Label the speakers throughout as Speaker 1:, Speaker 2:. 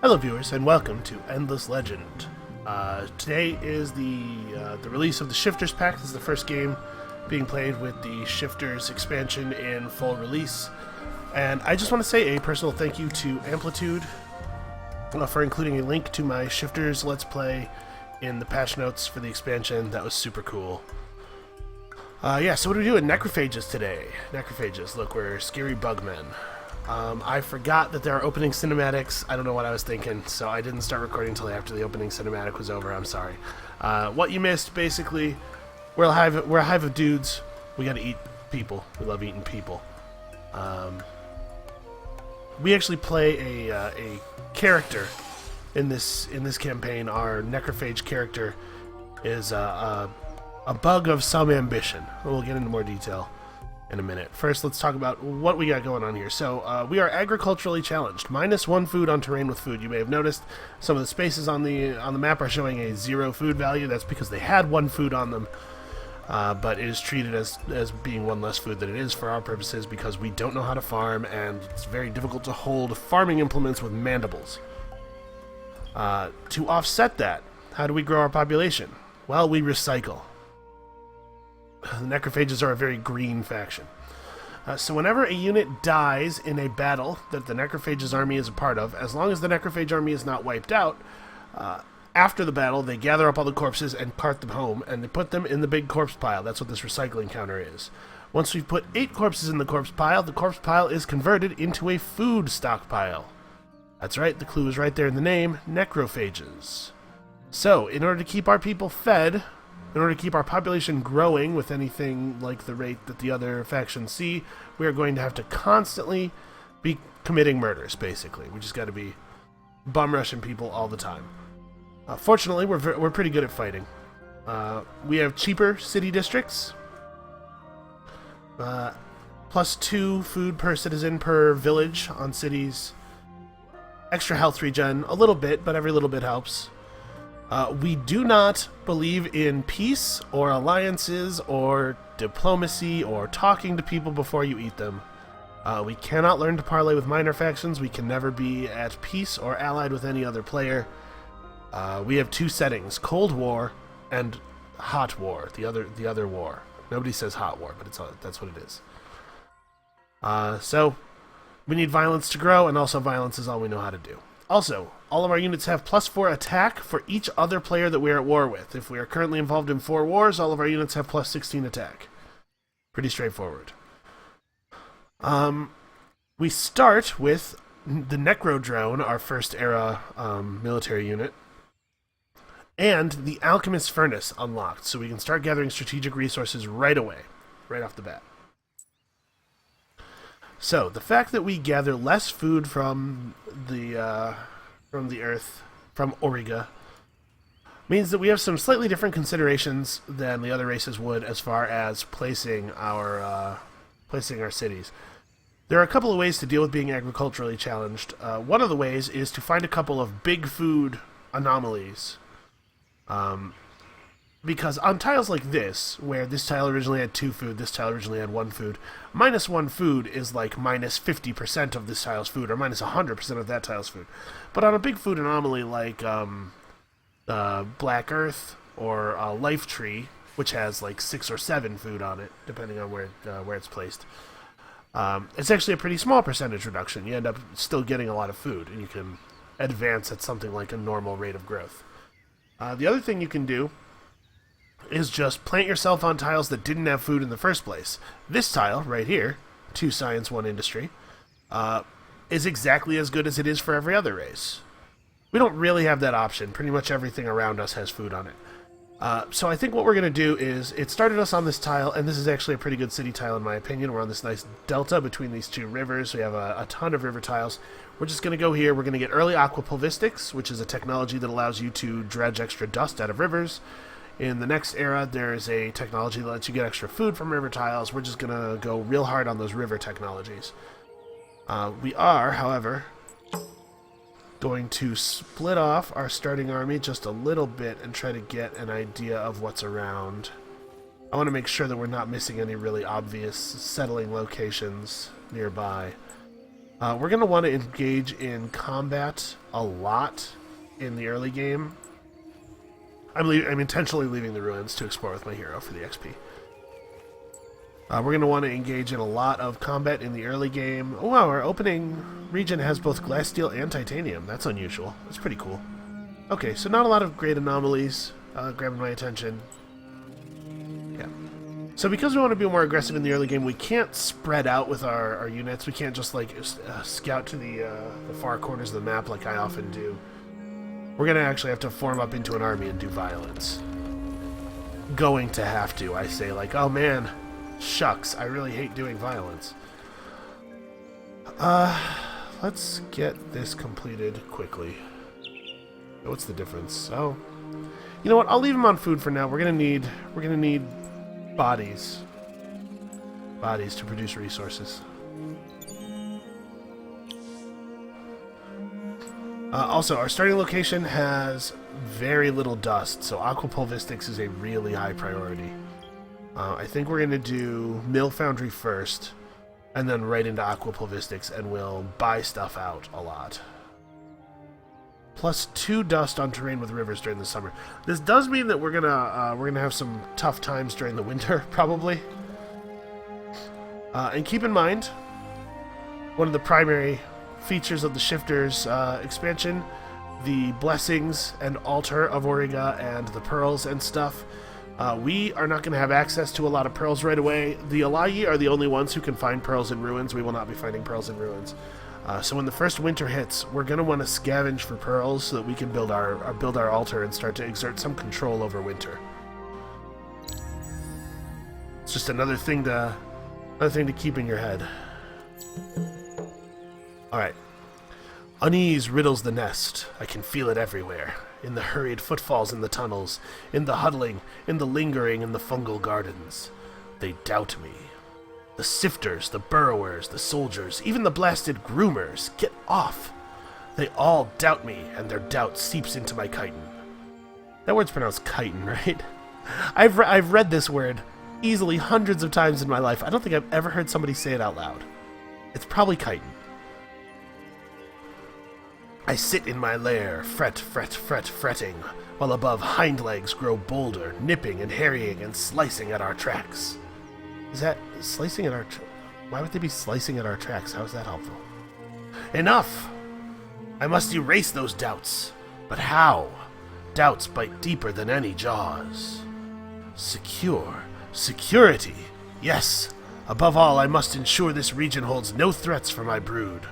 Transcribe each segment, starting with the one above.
Speaker 1: Hello, viewers, and welcome to Endless Legend. Today is the release of the Shifters Pack. This is the first game being played with the Shifters expansion in full release. And I just want to say a personal thank you to Amplitude for including a link to my Shifters Let's Play in the patch notes for the expansion. That was super cool. So what do we do in Necrophages today? Necrophages, look, we're scary bugmen. I forgot that there are opening cinematics. I don't know what I was thinking, so I didn't start recording until after the opening cinematic was over. I'm sorry. What you missed, basically, we're a hive of dudes. We gotta eat people. We love eating people. We actually play a character in this campaign. Our necrophage character is a bug of some ambition. We'll get into more detail in a minute. First, let's talk about what we got going on here. So, we are agriculturally challenged. -1 food on terrain with food. You may have noticed some of the spaces on the map are showing a 0 food value. That's because they had 1 food on them, but it is treated as being 1 less food than it is for our purposes because we don't know how to farm, and it's very difficult to hold farming implements with mandibles. To offset that, how do we grow our population? Well, we recycle. The Necrophages are a very green faction. So whenever a unit dies in a battle that the Necrophages army is a part of, as long as the Necrophage army is not wiped out, after the battle they gather up all the corpses and cart them home, and they put them in the big corpse pile. That's what this recycling counter is. Once we've put 8 corpses in the corpse pile is converted into a food stockpile. That's right, the clue is right there in the name, Necrophages. So, in order to keep our people fed, in order to keep our population growing with anything like the rate that the other factions see, we are going to have to constantly be committing murders, basically. We just got to be bum-rushing people all the time. Fortunately, we're pretty good at fighting. We have cheaper city districts. +2 food per citizen per village on cities. Extra health regen, a little bit, but every little bit helps. We do not believe in peace or alliances or diplomacy or talking to people before you eat them. We cannot learn to parley with minor factions. We can never be at peace or allied with any other player. We have 2 settings, Cold War and Hot War, the other war. Nobody says Hot War, but that's what it is. So we need violence to grow, and also violence is all we know how to do. Also, all of our units have +4 attack for each other player that we are at war with. If we are currently involved in 4 wars, all of our units have +16 attack. Pretty straightforward. We start with the Necro Drone, our first era military unit, and the Alchemist Furnace unlocked, so we can start gathering strategic resources right away, right off the bat. So, the fact that we gather less food from the Earth, from Auriga, means that we have some slightly different considerations than the other races would as far as placing our cities. There are a couple of ways to deal with being agriculturally challenged. One of the ways is to find a couple of big food anomalies. Because on tiles like this, where this tile originally had 2 food, this tile originally had 1 food, -1 food is like -50% of this tile's food, or -100% of that tile's food. But on a big food anomaly like Black Earth or Life Tree, which has like 6 or 7 food on it, depending on where it's placed, it's actually a pretty small percentage reduction. You end up still getting a lot of food, and you can advance at something like a normal rate of growth. The other thing you can do is just plant yourself on tiles that didn't have food in the first place. This tile, right here, 2 science, 1 industry, is exactly as good as it is for every other race. We don't really have that option. Pretty much everything around us has food on it. So I think what we're going to do is, it started us on this tile, and this is actually a pretty good city tile in my opinion. We're on this nice delta between these 2 rivers. We have a ton of river tiles. We're just going to go here. We're going to get early aquapulvistics, which is a technology that allows you to dredge extra dust out of rivers. In the next era, there is a technology that lets you get extra food from river tiles. We're just going to go real hard on those river technologies. We are, however, going to split off our starting army just a little bit and try to get an idea of what's around. I want to make sure that we're not missing any really obvious settling locations nearby. We're going to want to engage in combat a lot in the early game. I'm intentionally leaving the ruins to explore with my hero for the XP. We're going to want to engage in a lot of combat in the early game. Oh wow, our opening region has both glass, steel, and titanium. That's unusual. That's pretty cool. Okay, so not a lot of great anomalies grabbing my attention. Yeah. So because we want to be more aggressive in the early game, we can't spread out with our units. We can't just like scout to the far corners of the map like I often do. We're going to actually have to form up into an army and do violence. Going to have to, I say, like, oh man, shucks, I really hate doing violence. Let's get this completed quickly. What's the difference? Oh, you know what? I'll leave them on food for now. We're gonna need bodies to produce resources. Also, our starting location has very little dust, so aquapulvistics is a really high priority. I think we're gonna do mill foundry first, and then right into aquapulvistics, and we'll buy stuff out a lot. Plus 2 dust on terrain with rivers during the summer. This does mean that we're gonna have some tough times during the winter, probably. And keep in mind, one of the primary features of the Shifters expansion, the blessings and altar of Auriga and the pearls and stuff. We are not going to have access to a lot of pearls right away. The Alayi are the only ones who can find pearls in ruins. We will not be finding pearls in ruins. So when the first winter hits, we're going to want to scavenge for pearls so that we can build our altar and start to exert some control over winter. It's just another thing to keep in your head. All right. Unease riddles the nest. I can feel it everywhere. In the hurried footfalls in the tunnels, in the huddling, in the lingering in the fungal gardens. They doubt me. The sifters, the burrowers, the soldiers, even the blasted groomers, get off. They all doubt me, and their doubt seeps into my chitin. That word's pronounced chitin, right? I've read this word easily hundreds of times in my life. I don't think I've ever heard somebody say it out loud. It's probably chitin. I sit in my lair, fretting, while above hind legs grow bolder, nipping and harrying and slicing at our tracks. Is that slicing at our... Why would they be slicing at our tracks? How is that helpful? Enough! I must erase those doubts. But how? Doubts bite deeper than any jaws. Security. Yes. Above all, I must ensure this region holds no threats for my brood.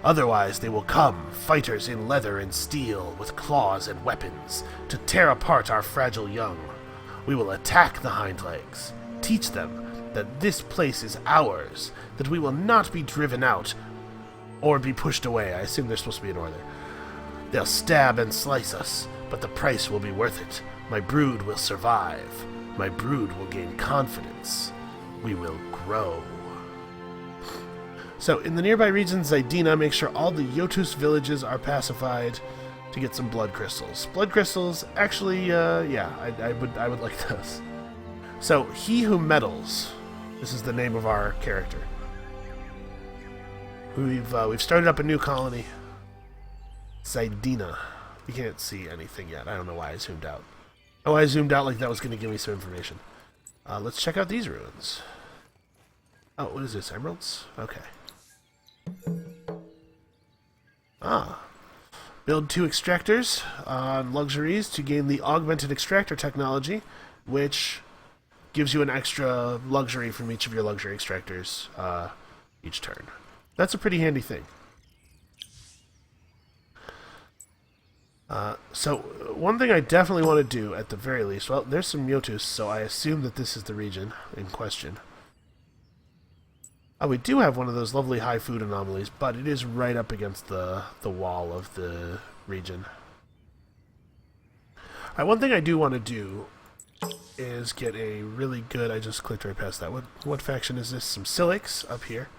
Speaker 1: Otherwise, they will come, fighters in leather and steel, with claws and weapons, to tear apart our fragile young. We will attack the hind legs, teach them that this place is ours, that we will not be driven out or be pushed away. I assume they're supposed to be in order. They'll stab and slice us, but the price will be worth it. My brood will survive. My brood will gain confidence. We will grow. So, in the nearby region, Zaidina makes sure all the Yotus villages are pacified to get some blood crystals. Blood crystals, actually, yeah, I would like those. So, He Who Meddles. This is the name of our character. We've started up a new colony. Zaidina. We can't see anything yet. I don't know why I zoomed out. Oh, I zoomed out like that was going to give me some information. Let's check out these ruins. Oh, what is this? Emeralds? Okay. Build 2 extractors on luxuries to gain the augmented extractor technology, which gives you an extra luxury from each of your luxury extractors each turn. That's a pretty handy thing. So, one thing I definitely want to do at the very least, well, there's some Yotus, so I assume that this is the region in question. Oh, we do have one of those lovely high food anomalies, but it is right up against the wall of the region. Alright, one thing I do want to do is get a really good... I just clicked right past that. What faction is this? Some Silix up here.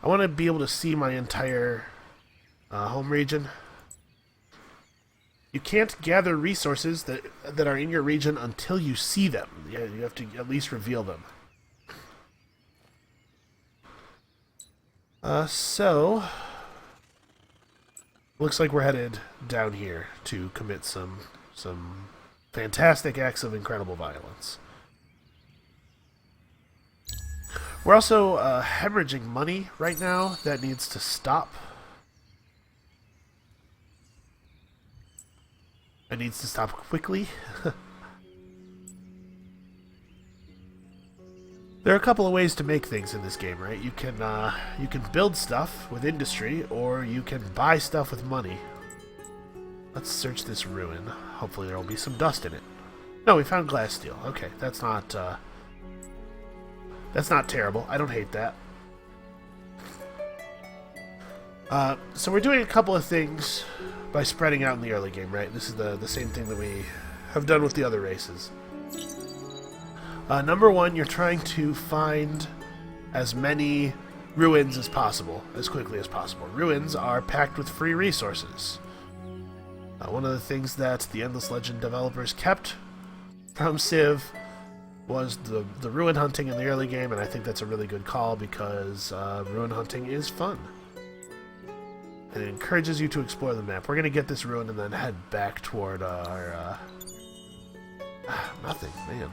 Speaker 1: I want to be able to see my entire home region. You can't gather resources that are in your region until you see them. Yeah, you have to at least reveal them. So looks like we're headed down here to commit some fantastic acts of incredible violence. We're also hemorrhaging money right now. That needs to stop. It needs to stop quickly. There are a couple of ways to make things in this game, right? You can build stuff with industry, or you can buy stuff with money. Let's search this ruin. Hopefully there will be some dust in it. No, we found glass steel. Okay, that's not terrible. I don't hate that. So we're doing a couple of things by spreading out in the early game, right? This is the same thing that we have done with the other races. Number one, you're trying to find as many ruins as possible, as quickly as possible. Ruins are packed with free resources. One of the things that the Endless Legend developers kept from Civ was the ruin hunting in the early game, and I think that's a really good call because ruin hunting is fun. And it encourages you to explore the map. We're going to get this ruin and then head back toward our... nothing, man.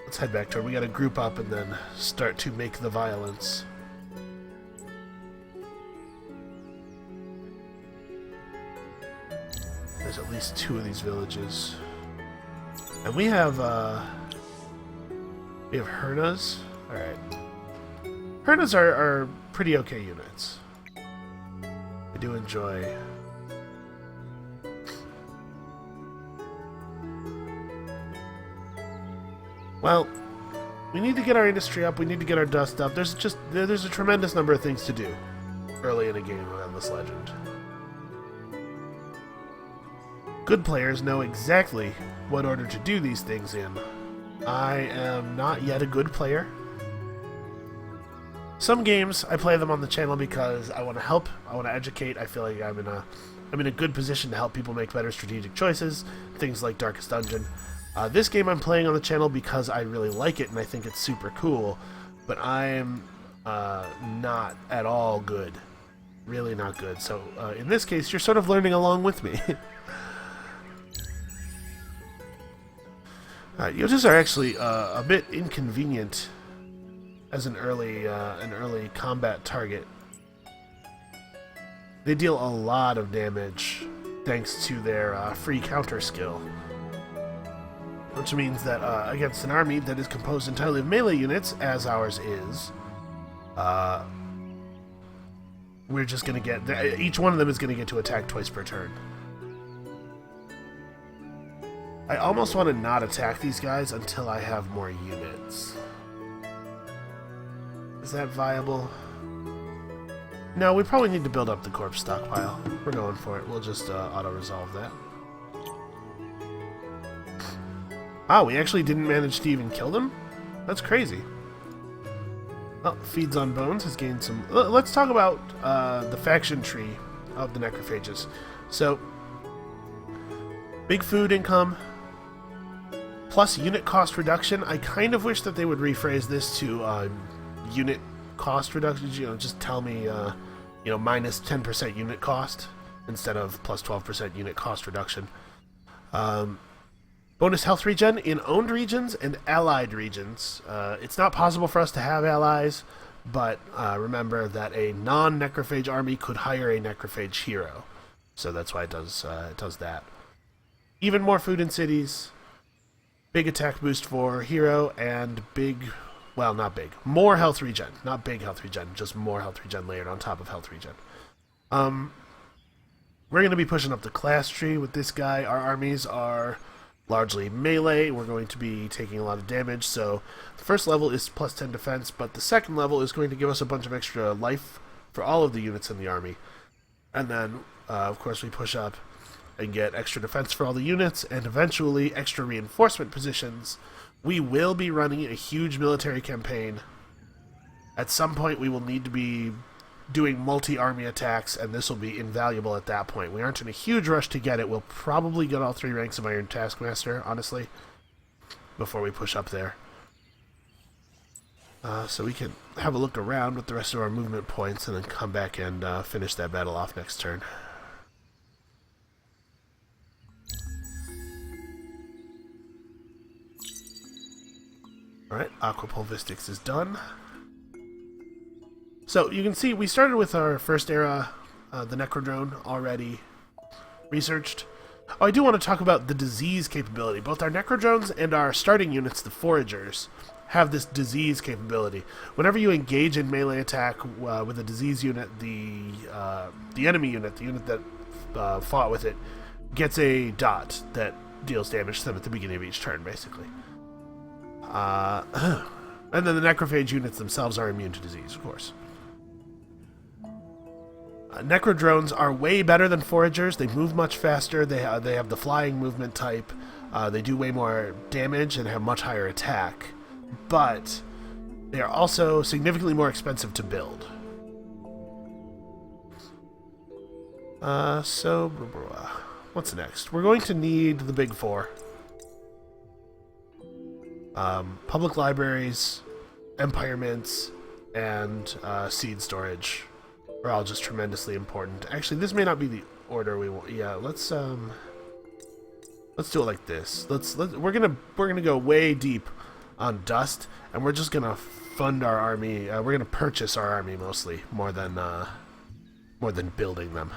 Speaker 1: Let's head back to it. We gotta group up and then start to make the violence. There's at least 2 of these villages. And we have Hernas. Alright. Hernas are pretty okay units. I do enjoy... Well, we need to get our industry up, we need to get our dust up. There's a tremendous number of things to do early in a game of Endless Legend. Good players know exactly what order to do these things in. I am not yet a good player. Some games, I play them on the channel because I want to help, I want to educate. I feel like I'm in a good position to help people make better strategic choices, things like Darkest Dungeon. This game I'm playing on the channel because I really like it and I think it's super cool, but I'm not at all good. Really not good. So in this case, you're sort of learning along with me. Yojas are actually a bit inconvenient as an early combat target. They deal a lot of damage thanks to their free counter skill. Which means that against an army that is composed entirely of melee units, as ours is, we're just going to get... Each one of them is going to get to attack twice per turn. I almost want to not attack these guys until I have more units. Is that viable? No, we probably need to build up the corpse stockpile. We're going for it. We'll just auto-resolve that. Wow, we actually didn't manage to even kill them? That's crazy. Well, Feeds on Bones has gained some... Let's talk about the faction tree of the Necrophages. So, big food income, plus unit cost reduction. I kind of wish that they would rephrase this to unit cost reduction. You know, just tell me, minus 10% unit cost instead of plus 12% unit cost reduction. Bonus health regen in owned regions and allied regions. It's not possible for us to have allies, but remember that a non-necrophage army could hire a necrophage hero. So that's why it does that. Even more food in cities, big attack boost for hero, and more health regen. Not big health regen, just more health regen layered on top of health regen. We're going to be pushing up the class tree with this guy. Our armies are largely melee. We're going to be taking a lot of damage, so the first level is plus 10 defense, but the second level is going to give us a bunch of extra life for all of the units in the army. And then, of course, we push up and get extra defense for all the units, and eventually extra reinforcement positions. We will be running a huge military campaign. At some point, we will need to be doing multi-army attacks, and this will be invaluable at that point. We aren't in a huge rush to get it. We'll probably get all 3 ranks of Iron Taskmaster, honestly, before we push up there. So we can have a look around with the rest of our movement points and then come back and finish that battle off next turn. Alright, Aquapulvistics is done. So you can see we started with our first era, the Necrodrone, already researched. Oh, I do want to talk about the disease capability. Both our Necrodrones and our starting units, the Foragers, have this disease capability. Whenever you engage in melee attack with a disease unit, the enemy unit, the unit that fought with it, gets a dot that deals damage to them at the beginning of each turn, basically. And then the Necrophage units themselves are immune to disease, of course. Necrodrones are way better than Foragers. They move much faster. They have the flying movement type. They do way more damage and have much higher attack. But they are also significantly more expensive to build. So, what's next? We're going to need the big four. Public libraries, Empire Mints, and seed storage are all just tremendously important. Actually, this may not be the order we want. Yeah, let's do it like this. We're gonna go way deep on dust, and we're just gonna fund our army. We're gonna purchase our army mostly, more than building them.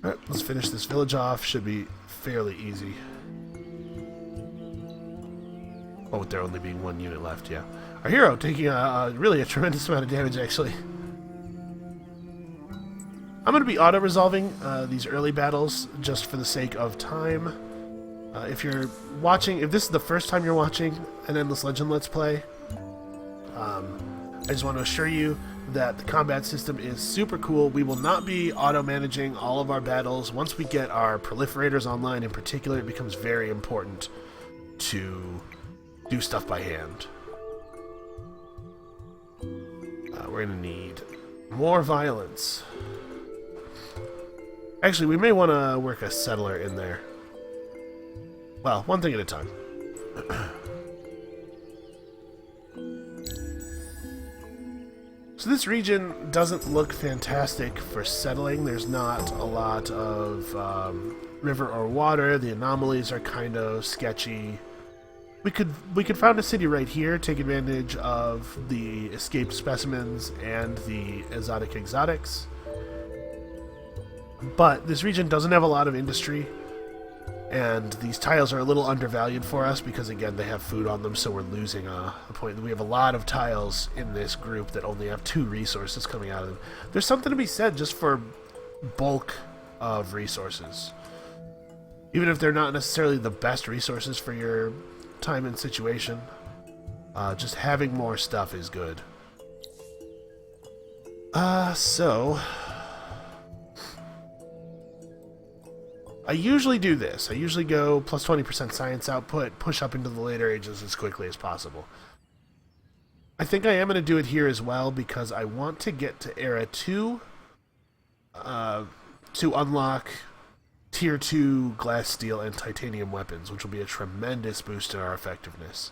Speaker 1: All right, let's finish this village off. Should be fairly easy. Oh, with there only being one unit left, yeah. Our hero taking really a tremendous amount of damage, actually. I'm going to be auto-resolving these early battles just for the sake of time. If you're watching, if this is the first time you're watching an Endless Legend Let's Play, I just want to assure you that the combat system is super cool. We will not be auto-managing all of our battles. Once we get our proliferators online in particular, it becomes very important to do stuff by hand. We're going to need more violence. Actually, we may want to work a settler in there. Well, one thing at a time. So this region doesn't look fantastic for settling. There's not a lot of river or water. The anomalies are kind of sketchy. We could found a city right here, take advantage of the escaped specimens and the exotics. But this region doesn't have a lot of industry, and these tiles are a little undervalued for us because, again, they have food on them, so we're losing a point. We have a lot of tiles in this group that only have 2 resources coming out of them. There's something to be said just for bulk of resources. Even if they're not necessarily the best resources for your time and situation, just having more stuff is good. So I usually do this. I usually go plus 20% science output, push up into the later ages as quickly as possible. I think I am going to do it here as well because I want to get to Era 2 to unlock Tier 2 glass, steel, and titanium weapons, which will be a tremendous boost in our effectiveness.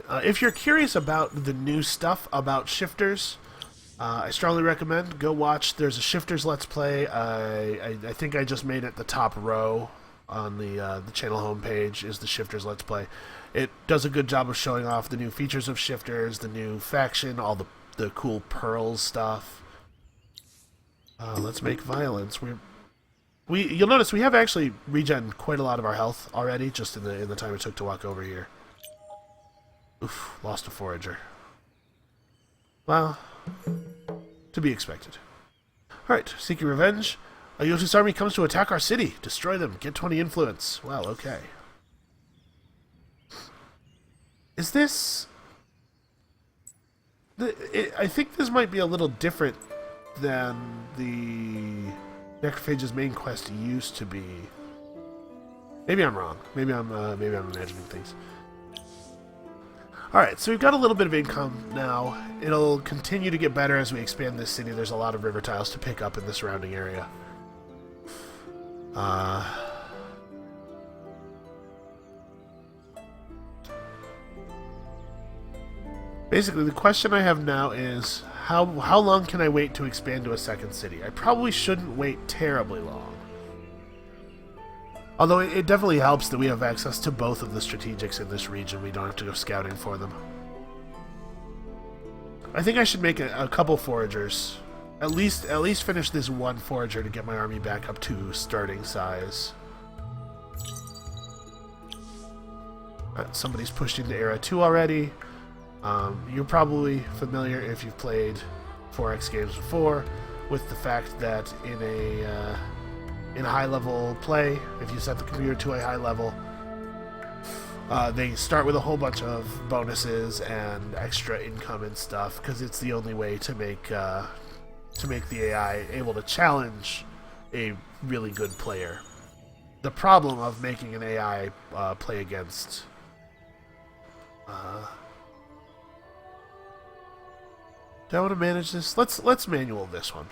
Speaker 1: If you're curious about the new stuff about shifters, I strongly recommend go watch. There's a shifters Let's Play. I think I just made it the top row on the channel homepage is the shifters Let's Play. It does a good job of showing off the new features of shifters, the new faction, all the cool pearls stuff. Let's make violence. You'll notice we have actually regen quite a lot of our health already, just in the time it took to walk over here. Oof, lost a forager. Well, to be expected. Alright, seeking revenge. Yotu's army comes to attack our city. Destroy them. Get 20 influence. Well, okay. Is this... I think this might be a little different than the Necrophages main quest used to be. Maybe I'm wrong. Maybe I'm imagining things. Alright, so we've got a little bit of income now. It'll continue to get better as we expand this city. There's a lot of river tiles to pick up in the surrounding area. Basically, the question I have now is, how long can I wait to expand to a second city? I probably shouldn't wait terribly long. Although it definitely helps that we have access to both of the strategics in this region. We don't have to go scouting for them. I think I should make a couple foragers. At least finish this one forager to get my army back up to starting size. Somebody's pushed into Era 2 already. You're probably familiar, if you've played 4X games before, with the fact that in a high-level play, if you set the computer to a high level, they start with a whole bunch of bonuses and extra income and stuff, because it's the only way to make the AI able to challenge a really good player. The problem of making an AI play against do I want to manage this? Let's manual this one.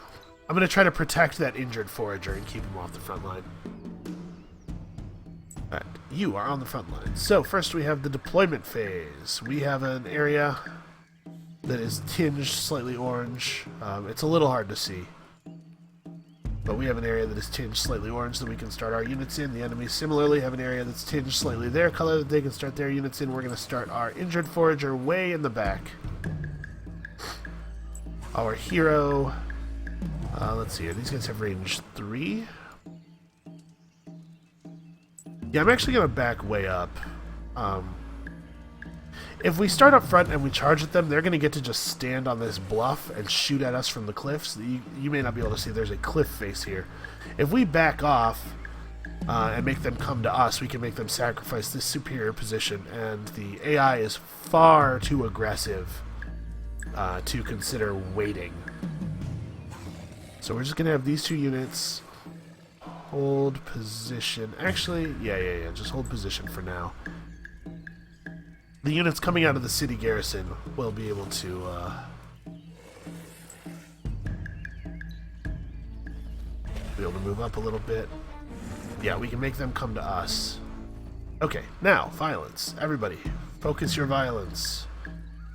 Speaker 1: I'm going to try to protect that injured forager and keep him off the front line. Alright, you are on the front line. So first we have the deployment phase. We have an area that is tinged slightly orange. It's a little hard to see, but we have an area that is tinged slightly orange that we can start our units in. The enemies similarly have an area that's tinged slightly their color that they can start their units in. We're going to start our injured forager way in the back. Our hero, let's see here, these guys have range 3. Yeah, I'm actually going to back way up. If we start up front and we charge at them, they're going to get to just stand on this bluff and shoot at us from the cliffs. You may not be able to see, there's a cliff face here. If we back off and make them come to us, we can make them sacrifice this superior position, and the AI is far too aggressive to consider waiting. So we're just going to have these two units hold position. Actually, yeah, just hold position for now. The units coming out of the city garrison will be able to move up a little bit. Yeah, we can make them come to us. Okay, now, violence. Everybody, focus your violence.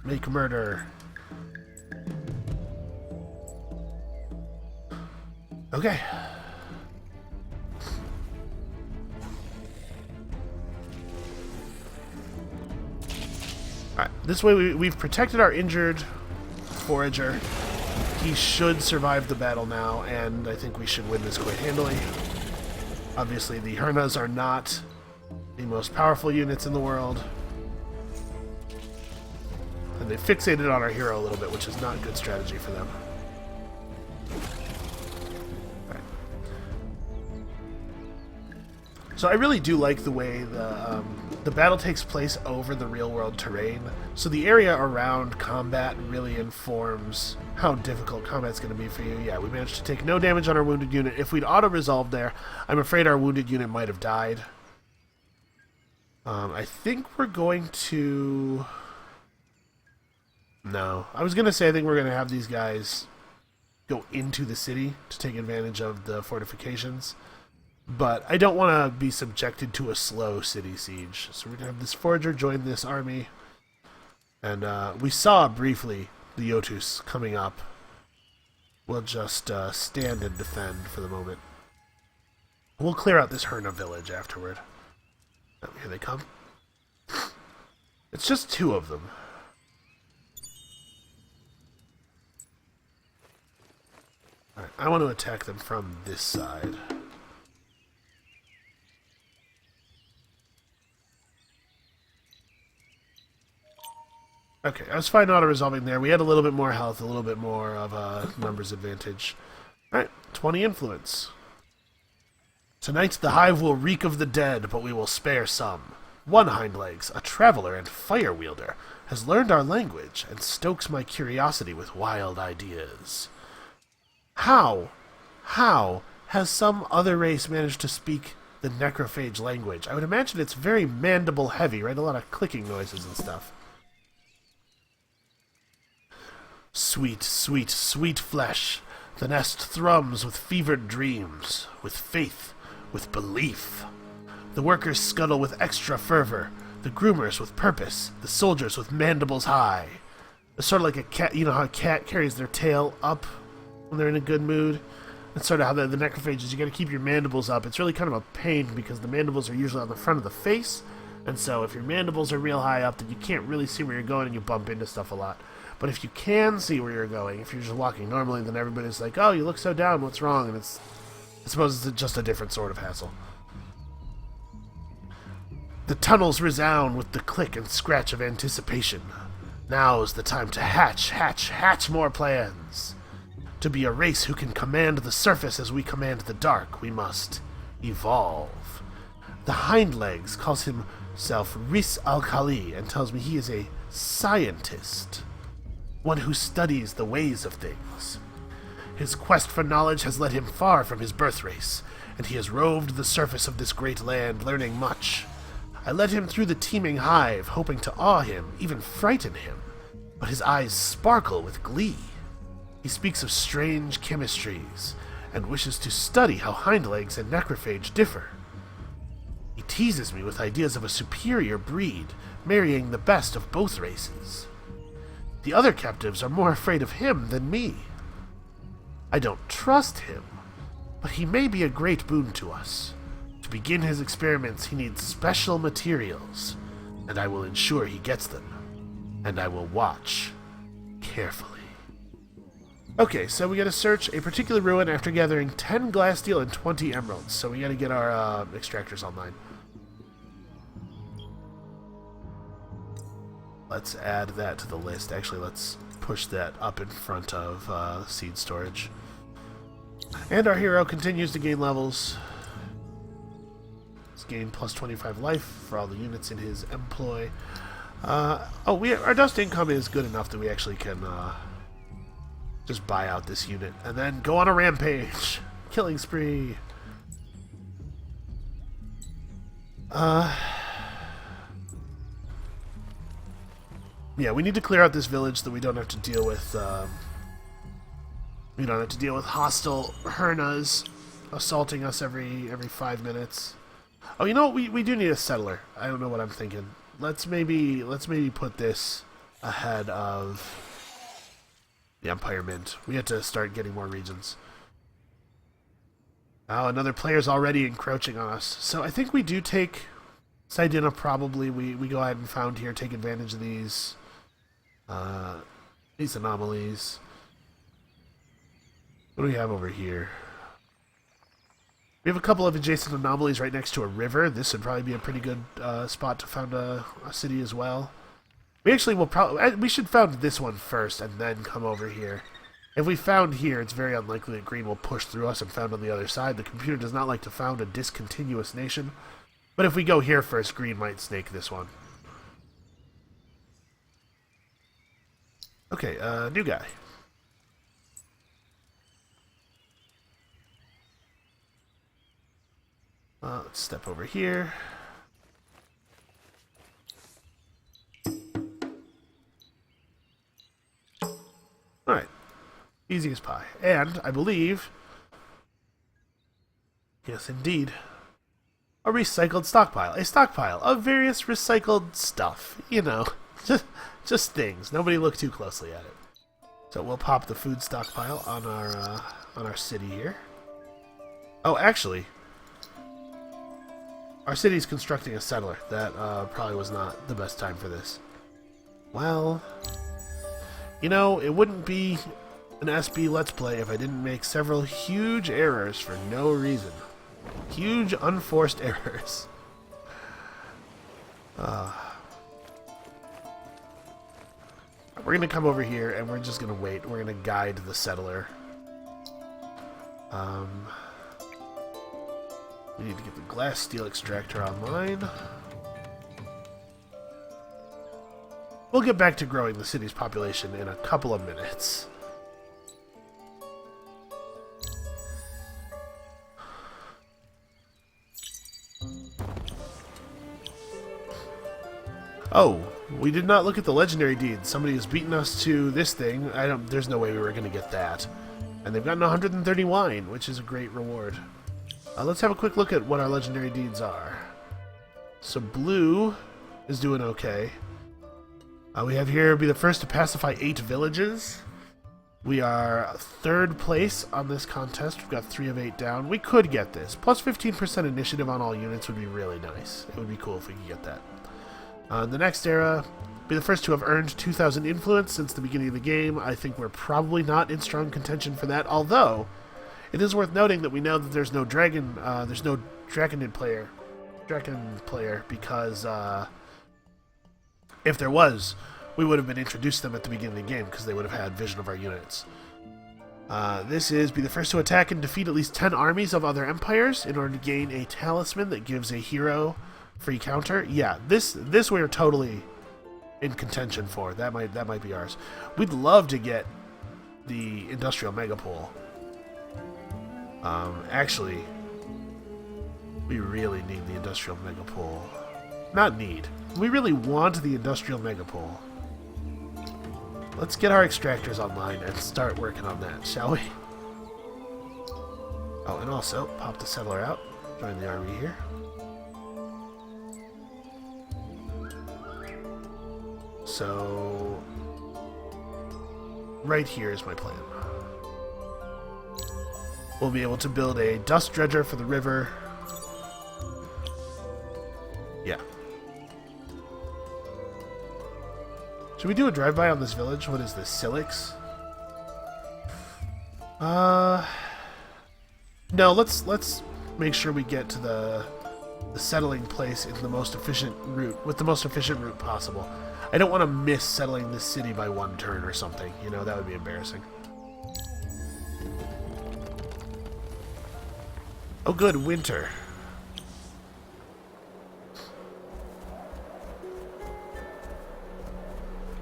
Speaker 1: Make murder. Okay. Alright, this way we've protected our injured forager. He should survive the battle now, and I think we should win this quite handily. Obviously, the Hernas are not the most powerful units in the world. And they fixated on our hero a little bit, which is not good strategy for them. So I really do like the way the battle takes place over the real-world terrain. So the area around combat really informs how difficult combat's going to be for you. Yeah, we managed to take no damage on our wounded unit. If we'd auto-resolved there, I'm afraid our wounded unit might have died. I think we're going to... No. I was going to say I think we're going to have these guys go into the city to take advantage of the fortifications. But I don't want to be subjected to a slow city siege. So we're going to have this forager join this army. And we saw briefly the Yotus coming up. We'll just stand and defend for the moment. We'll clear out this Herna village afterward. Oh, here they come. It's just 2 of them. Alright, I want to attack them from this side. Okay, I was fine auto-resolving there. We had a little bit more health, a little bit more of a numbers advantage. Alright, 20 influence. Tonight the hive will reek of the dead, but we will spare some. One hindlegs, a traveler and fire wielder, has learned our language and stokes my curiosity with wild ideas. How has some other race managed to speak the necrophage language? I would imagine it's very mandible heavy, right? A lot of clicking noises and stuff. Sweet, sweet, sweet flesh. The nest thrums with fevered dreams. With faith, with belief. The workers scuttle with extra fervor, the groomers with purpose, the soldiers with mandibles high. It's sort of like a cat. You know how a cat carries their tail up when they're in a good mood? That's sort of how the necrophages, you gotta keep your mandibles up. It's really kind of a pain because the mandibles are usually on the front of the face, and so if your mandibles are real high up, then you can't really see where you're going and you bump into stuff a lot. But if you can see where you're going, if you're just walking normally, then everybody's like, oh, you look so down, what's wrong? And I suppose it's just a different sort of hassle. The tunnels resound with the click and scratch of anticipation. Now's the time to hatch more plans. To be a race who can command the surface as we command the dark, we must evolve. The hind legs calls himself Ris Al-Khali and tells me he is a scientist, one who studies the ways of things. His quest for knowledge has led him far from his birth race, and he has roved the surface of this great land, learning much. I led him through the teeming hive, hoping to awe him, even frighten him, but his eyes sparkle with glee. He speaks of strange chemistries, and wishes to study how hindlegs and necrophage differ. He teases me with ideas of a superior breed, marrying the best of both races. The other captives are more afraid of him than me. I don't trust him, but he may be a great boon to us. To begin his experiments, he needs special materials, and I will ensure he gets them, and I will watch carefully. Okay, so we gotta search a particular ruin after gathering 10 glass steel and 20 emeralds, so we gotta get our extractors online. Let's add that to the list. Actually, let's push that up in front of seed storage. And our hero continues to gain levels. He's gained plus 25 life for all the units in his employ. Our dust income is good enough that we actually can just buy out this unit and then go on a rampage. Killing spree. Yeah, we need to clear out this village so that we don't have to deal with hostile Hernas assaulting us every 5 minutes. Oh, you know what? We do need a settler. I don't know what I'm thinking. Let's maybe put this ahead of the Empire Mint. We have to start getting more regions. Oh, another player's already encroaching on us. So I think we do take Sidina probably. We go ahead and found here, take advantage of these anomalies. What do we have over here? We have a couple of adjacent anomalies right next to a river. This would probably be a pretty good spot to found a city as well. We actually will we should found this one first and then come over here. If we found here, it's very unlikely that green will push through us and found on the other side. The computer does not like to found a discontinuous nation. But if we go here first, green might snake this one. Okay, new guy. Let's step over here. Alright. Easy as pie. And, I believe... yes, indeed. A recycled stockpile. A stockpile of various recycled stuff. You know, just things. Nobody look too closely at it. So we'll pop the food stockpile on our city here. Oh, actually... our city's constructing a settler. That probably was not the best time for this. Well... you know, it wouldn't be an SB Let's Play if I didn't make several huge errors for no reason. Huge, unforced errors. We're going to come over here, and we're just going to wait. We're going to guide the settler. We need to get the glass steel extractor online. We'll get back to growing the city's population in a couple of minutes. Oh, we did not look at the legendary deeds. Somebody has beaten us to this thing. There's no way we were going to get that. And they've gotten 130 wine, which is a great reward. Let's have a quick look at what our legendary deeds are. So blue is doing okay. We have here be the first to pacify 8 villages. We are 3rd place on this contest. We've got 3 of 8 down. We could get this. Plus 15% initiative on all units would be really nice. It would be cool if we could get that. The next era, be the first to have earned 2,000 influence since the beginning of the game. I think we're probably not in strong contention for that, although it is worth noting that we know that there's no dragon player because if there was, we would have been introduced to them at the beginning of the game because they would have had vision of our units. This is be the first to attack and defeat at least 10 armies of other empires in order to gain a talisman that gives a hero free counter. Yeah, this we're totally in contention for. That might be ours. We'd love to get the industrial megapool. Actually, we really need the industrial megapool. Not need. We really want the industrial megapool. Let's get our extractors online and start working on that, shall we? Oh, and also, pop the settler out. Join the army here. So, right here is my plan. We'll be able to build a dust dredger for the river. Yeah. Should we do a drive-by on this village? What is this, Silix? No, let's make sure we get to the settling place in the most efficient route, with the most efficient route possible. I don't want to miss settling this city by 1 turn or something. You know, that would be embarrassing. Oh good, winter.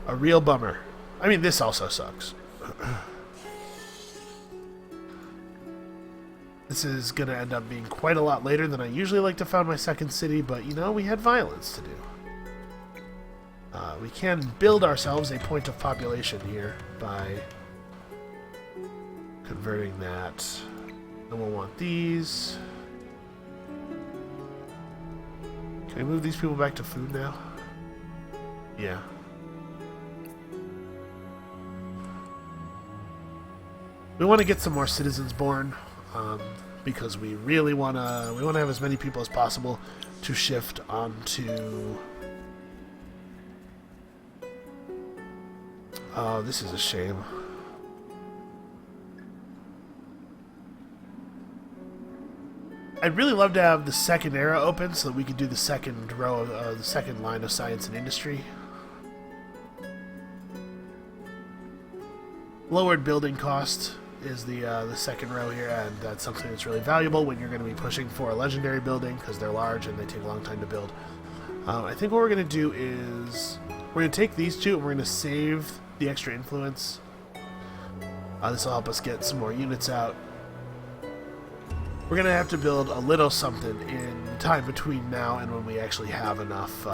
Speaker 1: A real bummer. I mean, this also sucks. This is going to end up being quite a lot later than I usually like to found my second city, but, you know, we had violence to do. We can build ourselves a point of population here by converting that. Then we'll want these. Can I move these people back to food now? Yeah. We want to get some more citizens born, because we really want to have as many people as possible to shift onto. Oh, this is a shame. I'd really love to have the second era open so that we could do the second row of the second line of science and industry. Lowered building cost is the second row here, and that's something that's really valuable when you're going to be pushing for a legendary building because they're large and they take a long time to build. I think what we're going to do is we're going to take these two and we're going to save the extra influence. This will help us get some more units out. We're going to have to build a little something in time between now and when we actually have enough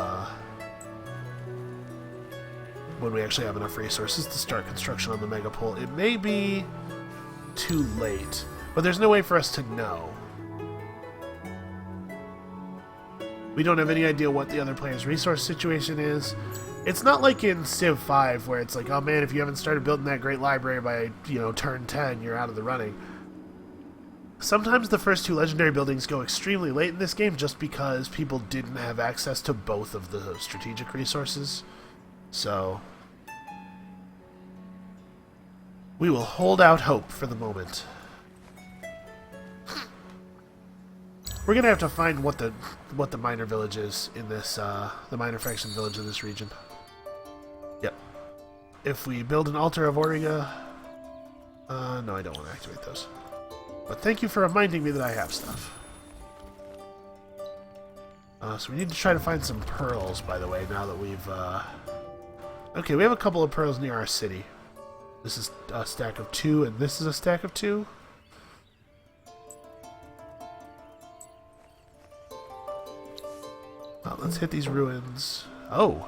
Speaker 1: resources to start construction on the megapole. It may be too late, but there's no way for us to know. We don't have any idea what the other player's resource situation is. It's not like in Civ 5 where it's like, oh man, if you haven't started building that great library by, turn 10, you're out of the running. Sometimes the first 2 legendary buildings go extremely late in this game just because people didn't have access to both of the strategic resources. So we will hold out hope for the moment. We're gonna have to find what the minor village is in this the minor faction village in this region. Yep. If we build an altar of Auriga, no, I don't want to activate those. But thank you for reminding me that I have stuff. So we need to try to find some pearls, by the way, now that we've okay, we have a couple of pearls near our city. This is a stack of 2, and this is a stack of 2. Let's hit these ruins. Oh!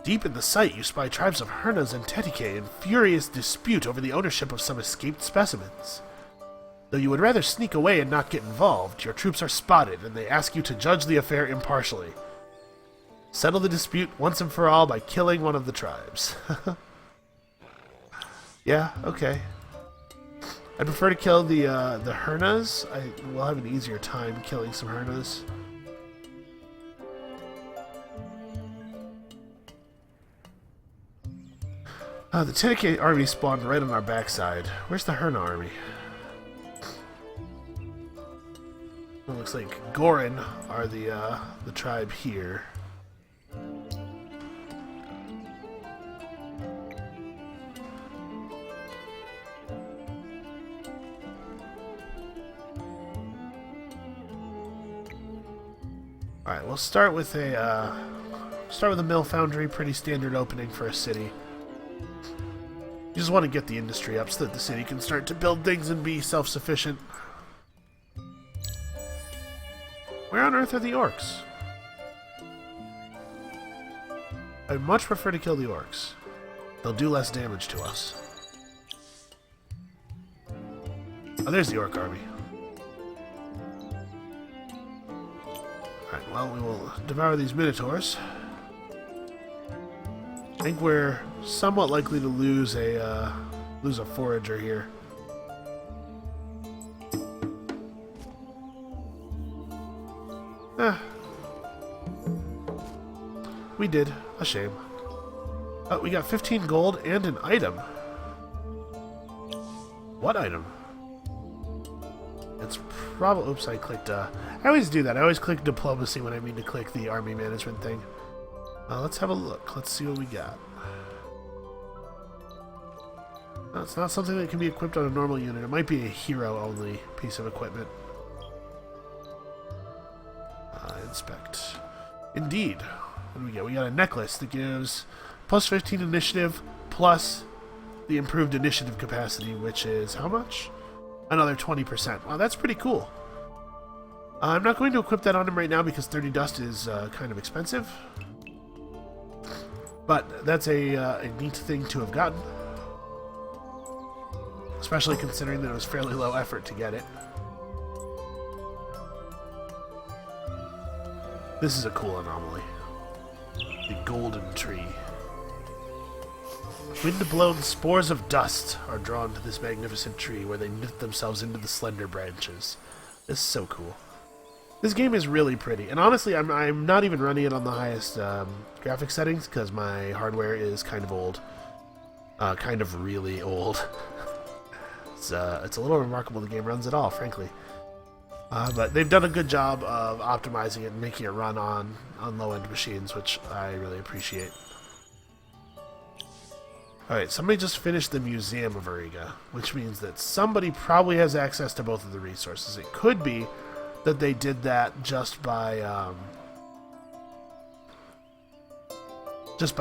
Speaker 1: Deep in the site, you spy tribes of Hernas and Tetike in furious dispute over the ownership of some escaped specimens. Though you would rather sneak away and not get involved, your troops are spotted, and they ask you to judge the affair impartially. Settle the dispute once and for all by killing one of the tribes. Yeah, okay. I'd prefer to kill the Hernas. I will have an easier time killing some Hernas. The Tenneke army spawned right on our backside. Where's the Herna army? It looks like Gorin are the tribe here. All right, we'll start with a mill foundry. Pretty standard opening for a city. You just want to get the industry up so that the city can start to build things and be self-sufficient. Where on earth are the orcs? I'd much prefer to kill the orcs. They'll do less damage to us. Oh, there's the orc army. Alright, well, we will devour these minotaurs. I think we're somewhat likely to lose a forager here. We did. A shame. Oh, we got 15 gold and an item. What item? It's probably... Oops, I clicked... I always do that. I always click diplomacy when I mean to click the army management thing. Let's have a look. Let's see what we got. No, it's not something that can be equipped on a normal unit. It might be a hero-only piece of equipment. Inspect. Indeed. What do we get? We got a necklace that gives plus 15 initiative plus the improved initiative capacity, which is how much? Another 20%. Wow, that's pretty cool. I'm not going to equip that on him right now because 30 dust is kind of expensive. But that's a neat thing to have gotten. Especially considering that it was fairly low effort to get it. This is a cool anomaly. The golden tree. Wind-blown spores of dust are drawn to this magnificent tree where they knit themselves into the slender branches. This is so cool. This game is really pretty, and honestly, I'm not even running it on the highest graphics settings because my hardware is kind of old. Kind of really old. It's a little remarkable the game runs at all, frankly. But they've done a good job of optimizing it and making it run on low-end machines, which I really appreciate. Alright, somebody just finished the Museum of Auriga, which means that somebody probably has access to both of the resources. It could be that they did that just by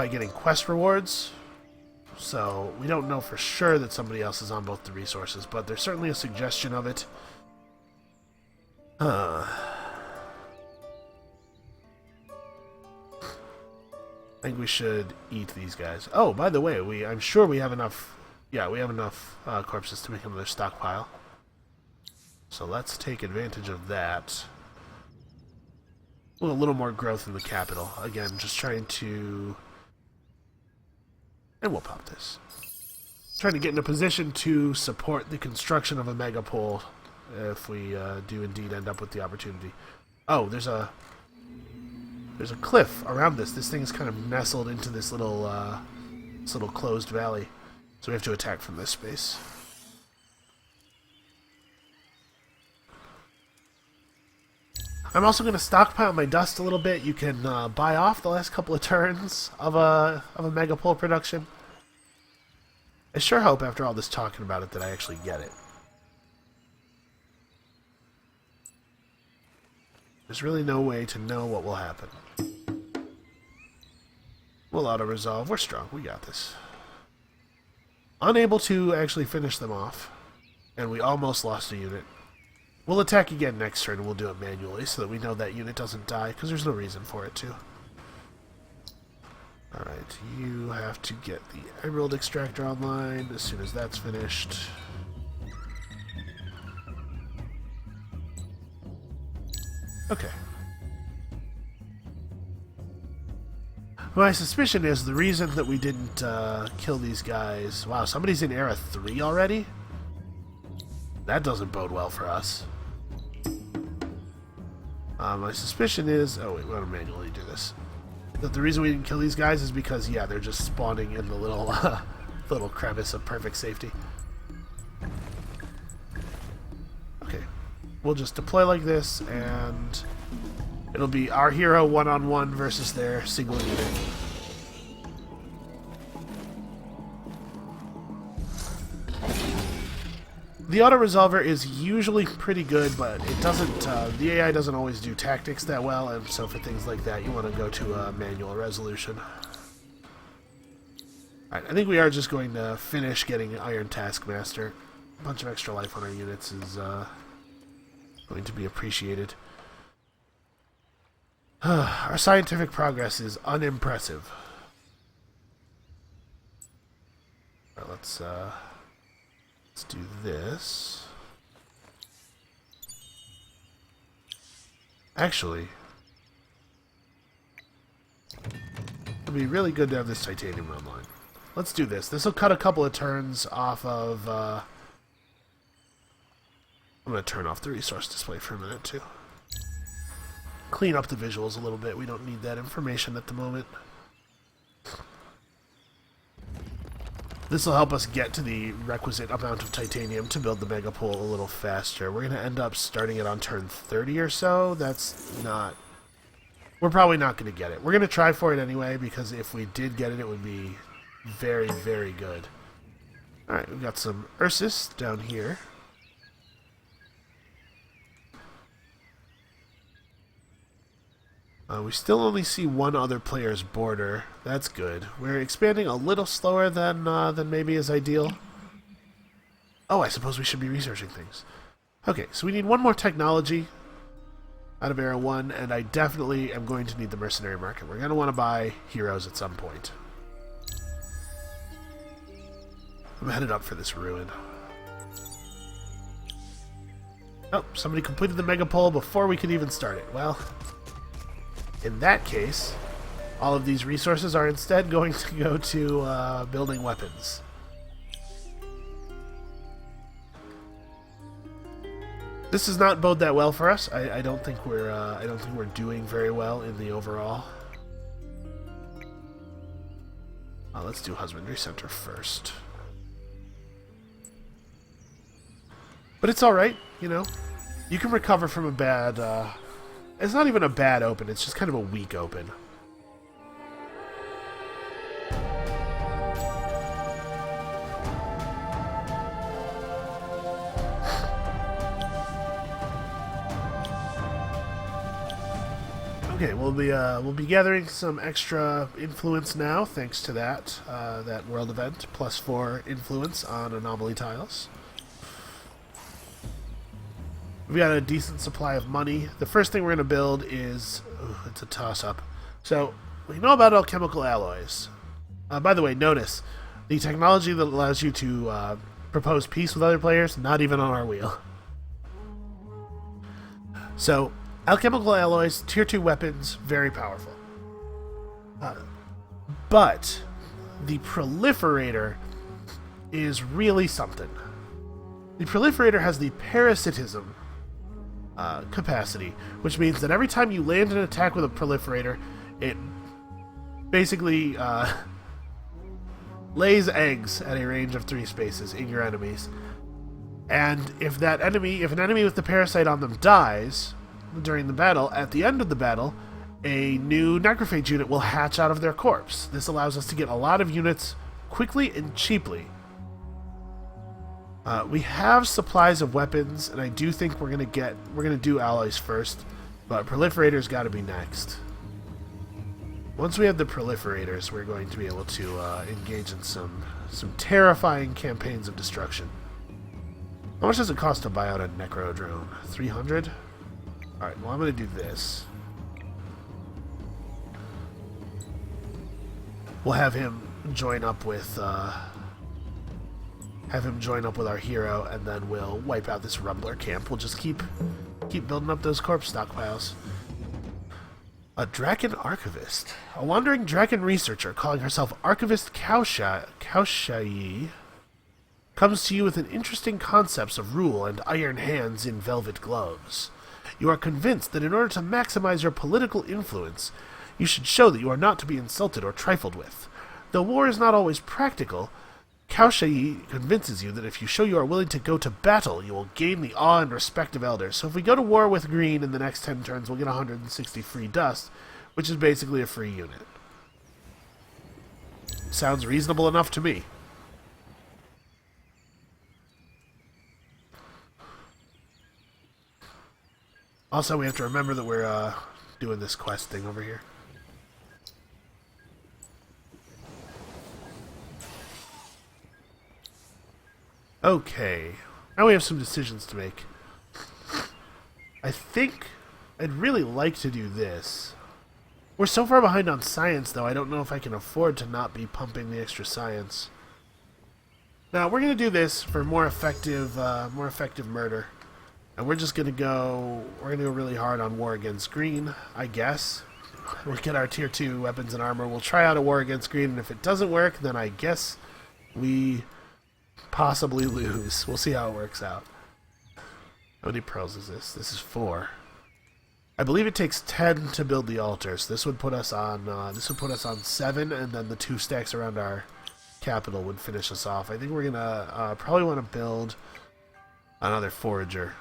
Speaker 1: getting quest rewards. So we don't know for sure that somebody else is on both the resources, but there's certainly a suggestion of it. I think we should eat these guys. Oh, by the way, I'm sure we have enough. Yeah, we have enough corpses to make another stockpile. So let's take advantage of that. A little more growth in the capital. Again, just trying to... And we'll pop this. Trying to get in a position to support the construction of a megapole if we do indeed end up with the opportunity. Oh, there's a cliff around this. This thing is kind of nestled into this little closed valley. So we have to attack from this space. I'm also going to stockpile my dust a little bit. You can buy off the last couple of turns of a megapole production. I sure hope after all this talking about it that I actually get it. There's really no way to know what will happen. We'll auto-resolve. We're strong. We got this. Unable to actually finish them off. And we almost lost a unit. We'll attack again next turn and we'll do it manually so that we know that unit doesn't die, because there's no reason for it to. Alright, you have to get the Emerald Extractor online as soon as that's finished. Okay. My suspicion is the reason that we didn't kill these guys... Wow, somebody's in Era 3 already? That doesn't bode well for us. My suspicion is... Oh, wait, we want to manually do this. That the reason we didn't kill these guys is because, yeah, they're just spawning in the little, little crevice of perfect safety. Okay. We'll just deploy like this, and... it'll be our hero one-on-one versus their single unit. The auto-resolver is usually pretty good, but it doesn't, the AI doesn't always do tactics that well, and so for things like that, you want to go to manual resolution. Alright, I think we are just going to finish getting Iron Taskmaster. A bunch of extra life on our units is going to be appreciated. Our scientific progress is unimpressive. Alright, let's do this. Actually, it'd be really good to have this titanium online. Let's do this. This will cut a couple of turns off of... I'm going to turn off the resource display for a minute, too. Clean up the visuals a little bit. We don't need that information at the moment. This will help us get to the requisite amount of titanium to build the mega pool a little faster. We're going to end up starting it on turn 30 or so. That's not... We're probably not going to get it. We're going to try for it anyway, because if we did get it, it would be very, very good. Alright, we've got some Ursus down here. We still only see one other player's border. That's good. We're expanding a little slower than maybe is ideal. Oh, I suppose we should be researching things. Okay, so we need one more technology out of Era 1, and I definitely am going to need the mercenary market. We're going to want to buy heroes at some point. I'm headed up for this ruin. Oh, somebody completed the mega pole before we could even start it. Well... in that case, all of these resources are instead going to go to building weapons. This does not bode that well for us. I don't think we're doing very well in the overall. Let's do Husbandry Center first. But it's all right, you know. You can recover from a bad. It's not even a bad open, it's just kind of a weak open. Okay, we'll be gathering some extra influence now, thanks to that that world event, +4 influence on anomaly tiles. We've got a decent supply of money. The first thing we're going to build is... it's a toss-up. So, we know about alchemical alloys. By the way, notice, the technology that allows you to propose peace with other players, not even on our wheel. So, alchemical alloys, tier 2 weapons, very powerful. But, the proliferator is really something. The proliferator has the parasitism capacity, which means that every time you land an attack with a proliferator, it basically lays eggs at a range of 3 spaces in your enemies. And if an enemy with the parasite on them dies during the battle, at the end of the battle, a new necrophage unit will hatch out of their corpse. This allows us to get a lot of units quickly and cheaply. We have supplies of weapons, and I do think we're gonna do alloys first, but proliferator's got to be next. Once we have the proliferators, we're going to be able to engage in some terrifying campaigns of destruction. How much does it cost to buy out a necro drone? 300? All right. Well, I'm gonna do this. We'll have him join up with. Have him join up with our hero, and then we'll wipe out this Rumbler camp. We'll just keep keep building up those corpse stockpiles. A Draken Archivist. A wandering Draken researcher calling herself Archivist Kaushai comes to you with an interesting concepts of rule and iron hands in velvet gloves. You are convinced that in order to maximize your political influence, you should show that you are not to be insulted or trifled with. Though war is not always practical, Kaushai convinces you that if you show you are willing to go to battle, you will gain the awe and respect of elders. So if we go to war with green in the next 10 turns, we'll get 160 free dust, which is basically a free unit. Sounds reasonable enough to me. Also, we have to remember that we're doing this quest thing over here. Okay, now we have some decisions to make. I think I'd really like to do this. We're so far behind on science, though, I don't know if I can afford to not be pumping the extra science. Now, we're going to do this for more effective murder. And we're just going to go really hard on war against green, I guess. We'll get our tier 2 weapons and armor. We'll try out a war against green, and if it doesn't work, then I guess we possibly lose. We'll see how it works out. How many pearls is this? This is 4. I believe it takes 10 to build the altar, so this would put us on 7, and then the 2 stacks around our capital would finish us off. I think we're gonna probably want to build another forager.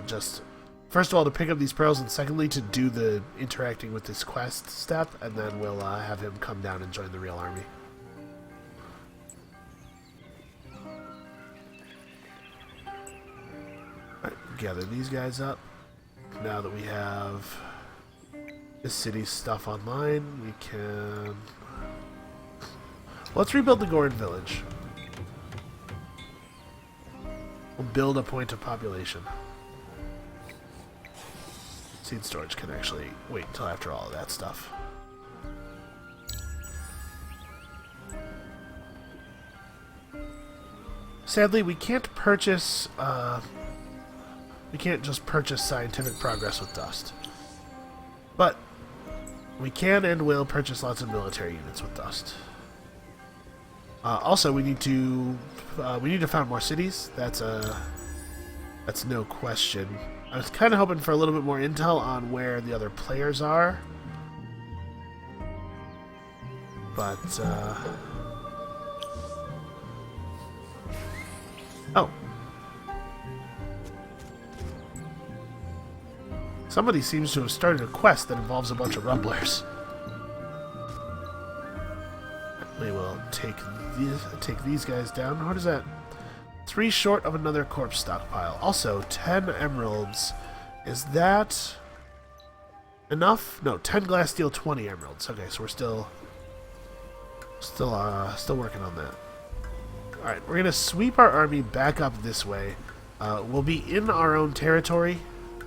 Speaker 1: Just first of all to pick up these pearls, and secondly to do the interacting with this quest step, and then we'll have him come down and join the real army. Gather these guys up. Now that we have the city's stuff online, we can... Let's rebuild the Gorin village. We'll build a point of population. Seed storage can actually wait until after all of that stuff. Sadly, we can't purchase... we can't just purchase scientific progress with dust. But we can and will purchase lots of military units with dust. Also, we need to found more cities. That's no question. I was kind of hoping for a little bit more intel on where the other players are, but oh. Somebody seems to have started a quest that involves a bunch of rumblers. We will take these guys down. What is that? 3 short of another corpse stockpile. Also, 10 emeralds. Is that enough? No, 10 glass steel, 20 emeralds. Okay, so we're still working on that. All right, we're gonna sweep our army back up this way. We'll be in our own territory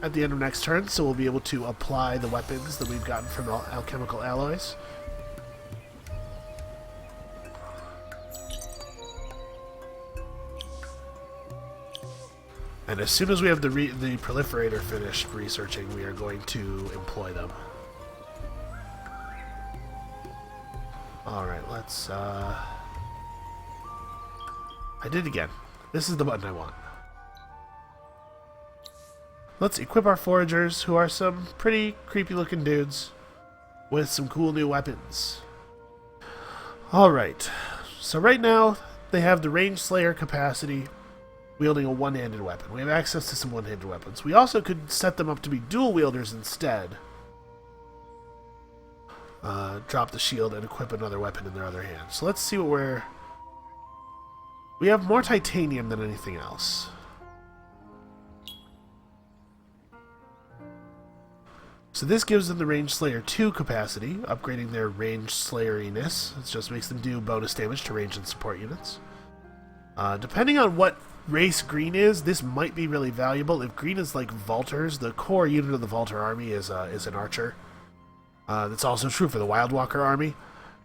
Speaker 1: at the end of next turn, so we'll be able to apply the weapons that we've gotten from alchemical alloys. And as soon as we have the proliferator finished researching, we are going to employ them. Alright, let's... I did it again. This is the button I want. Let's equip our foragers, who are some pretty creepy looking dudes, with some cool new weapons. Alright, so right now they have the Range Slayer capacity, wielding a one-handed weapon. We have access to some one-handed weapons. We also could set them up to be dual wielders instead. Drop the shield and equip another weapon in their other hand. So let's see what we're... We have more titanium than anything else. So this gives them the Range Slayer 2 capacity, upgrading their Range Slayeriness. It just makes them do bonus damage to range and support units. Depending on what race green is, this might be really valuable. If green is like Vaulters, the core unit of the Vaulter army is an archer. That's also true for the Wildwalker army.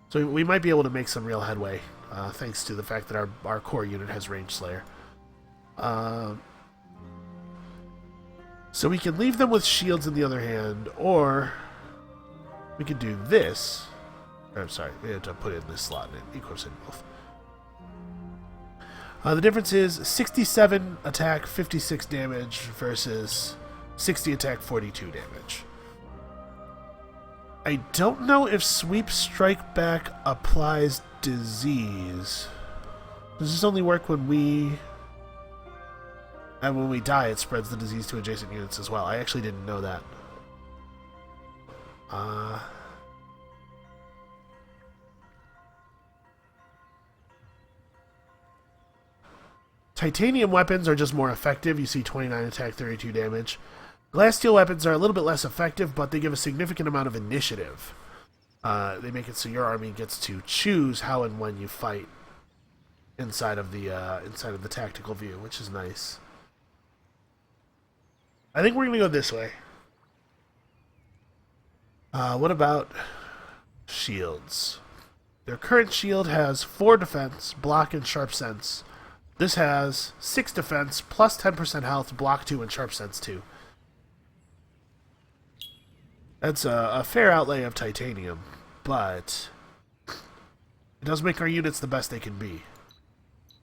Speaker 1: So we might be able to make some real headway, thanks to the fact that our core unit has Range Slayer. So we can leave them with shields in the other hand, or we could do this. I'm sorry, we have to put it in this slot and it equips in both. The difference is 67 attack, 56 damage versus 60 attack, 42 damage. I don't know if Sweep Strike Back applies disease. Does this only work when we... And when we die, it spreads the disease to adjacent units as well. I actually didn't know that. Titanium weapons are just more effective. You see 29 attack, 32 damage. Glass steel weapons are a little bit less effective, but they give a significant amount of initiative. They make it so your army gets to choose how and when you fight inside of the tactical view, which is nice. I think we're going to go this way. What about shields? Their current shield has 4 defense, block, and sharp sense. This has 6 defense, plus 10% health, block 2, and sharp sense 2. That's a fair outlay of titanium, but it does make our units the best they can be.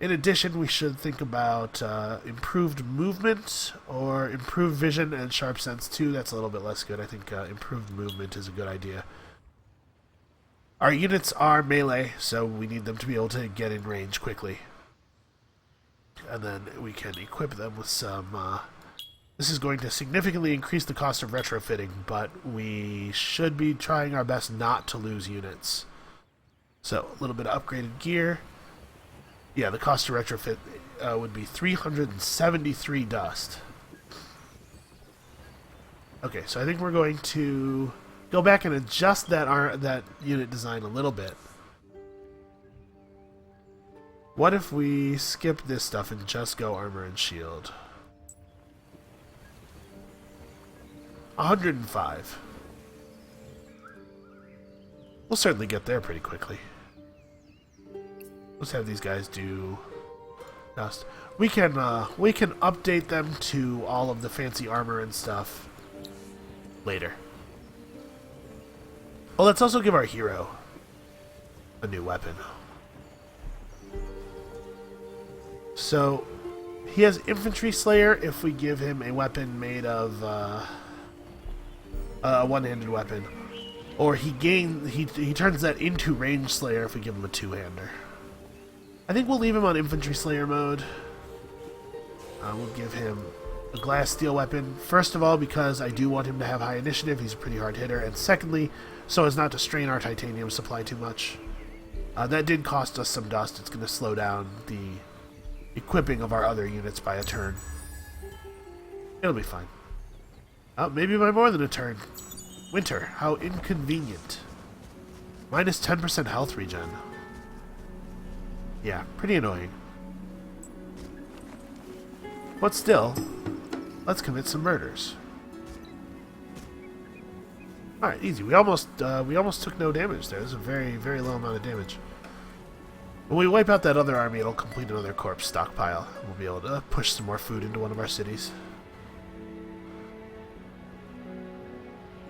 Speaker 1: In addition, we should think about improved movement or improved vision and sharp sense 2. That's a little bit less good. I think improved movement is a good idea. Our units are melee, so we need them to be able to get in range quickly. And then we can equip them with some... this is going to significantly increase the cost of retrofitting, but we should be trying our best not to lose units. So, a little bit of upgraded gear. Yeah, the cost to retrofit would be 373 dust. Okay, so I think we're going to go back and adjust that unit design a little bit. What if we skip this stuff and just go armor and shield? 105. We'll certainly get there pretty quickly. Let's have these guys do dust. We can update them to all of the fancy armor and stuff later. Well, let's also give our hero a new weapon. So he has Infantry Slayer if we give him a weapon made of a one-handed weapon, or he turns that into Range Slayer if we give him a two-hander. I think we'll leave him on Infantry Slayer mode. We'll give him a glass steel weapon. First of all, because I do want him to have high initiative. He's a pretty hard hitter. And secondly, so as not to strain our titanium supply too much. That did cost us some dust. It's going to slow down the equipping of our other units by a turn. It'll be fine. Maybe by more than a turn. Winter, how inconvenient. Minus 10% health regen. Yeah, pretty annoying. But still, let's commit some murders. Alright, easy. We almost took no damage there. There's a very, very low amount of damage. When we wipe out that other army, it'll complete another corpse stockpile. We'll be able to push some more food into one of our cities.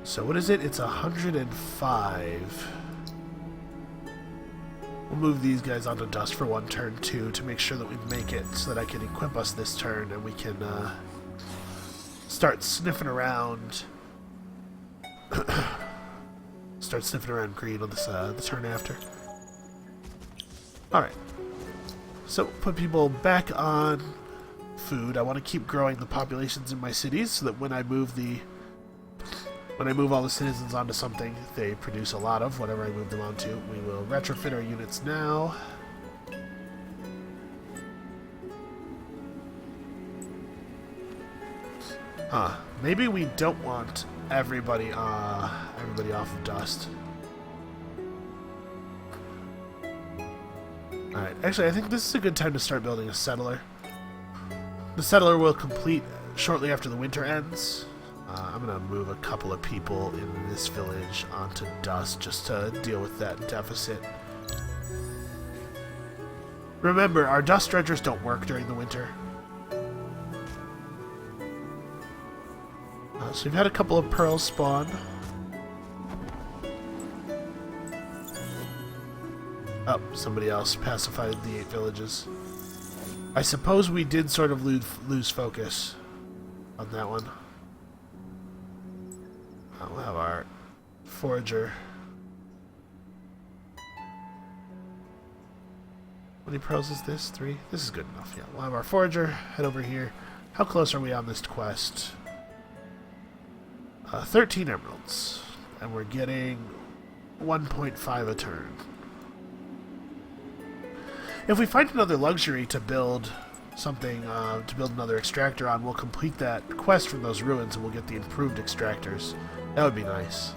Speaker 1: So what is it? It's 105. We'll move these guys onto dust for one turn too to make sure that we make it so that I can equip us this turn and we can start sniffing around. Start sniffing around green on this the turn after. Alright. So put people back on food. I want to keep growing the populations in my cities so that when I move all the citizens onto something, they produce a lot of whatever I move them onto. We will retrofit our units now. Maybe we don't want everybody off of dust. Alright, actually I think this is a good time to start building a settler. The settler will complete shortly after the winter ends. I'm going to move a couple of people in this village onto dust just to deal with that deficit. Remember, our dust dredgers don't work during the winter. So we've had a couple of pearls spawn. Oh, somebody else pacified the 8 villages. I suppose we did sort of lose focus on that one. We'll have our forager. How many pearls is this? 3? This is good enough, yeah. We'll have our forager head over here. How close are we on this quest? 13 emeralds. And we're getting 1.5 a turn. If we find another luxury to build something, to build another extractor on, we'll complete that quest from those ruins and we'll get the improved extractors. That would be nice.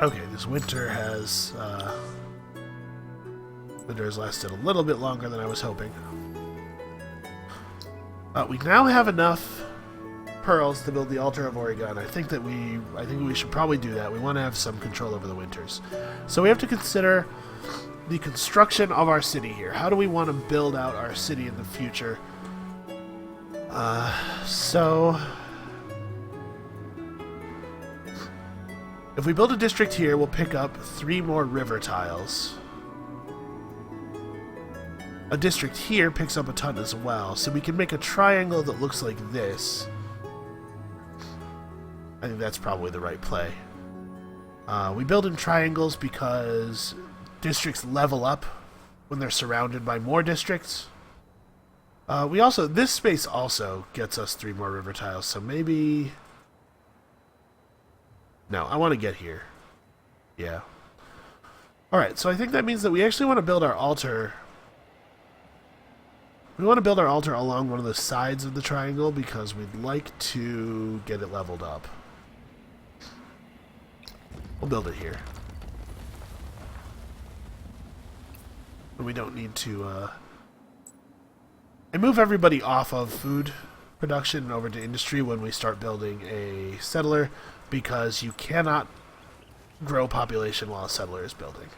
Speaker 1: Okay, this winter has lasted a little bit longer than I was hoping. We now have enough pearls to build the altar of Auriga, and I think we should probably do that. We want to have some control over the winters. So we have to consider the construction of our city here. How do we want to build out our city in the future? So if we build a district here, we'll pick up 3 more river tiles. A district here picks up a ton as well, so we can make a triangle that looks like this. I think that's probably the right play. We build in triangles because districts level up when they're surrounded by more districts. This space also gets us 3 more river tiles, so maybe... No, I want to get here. Yeah. Alright, so I think that means that we actually want to build our altar. We want to build our altar along one of the sides of the triangle because we'd like to get it leveled up. We'll build it here. We don't need to... And move everybody off of food production and over to industry when we start building a settler, because you cannot grow population while a settler is building.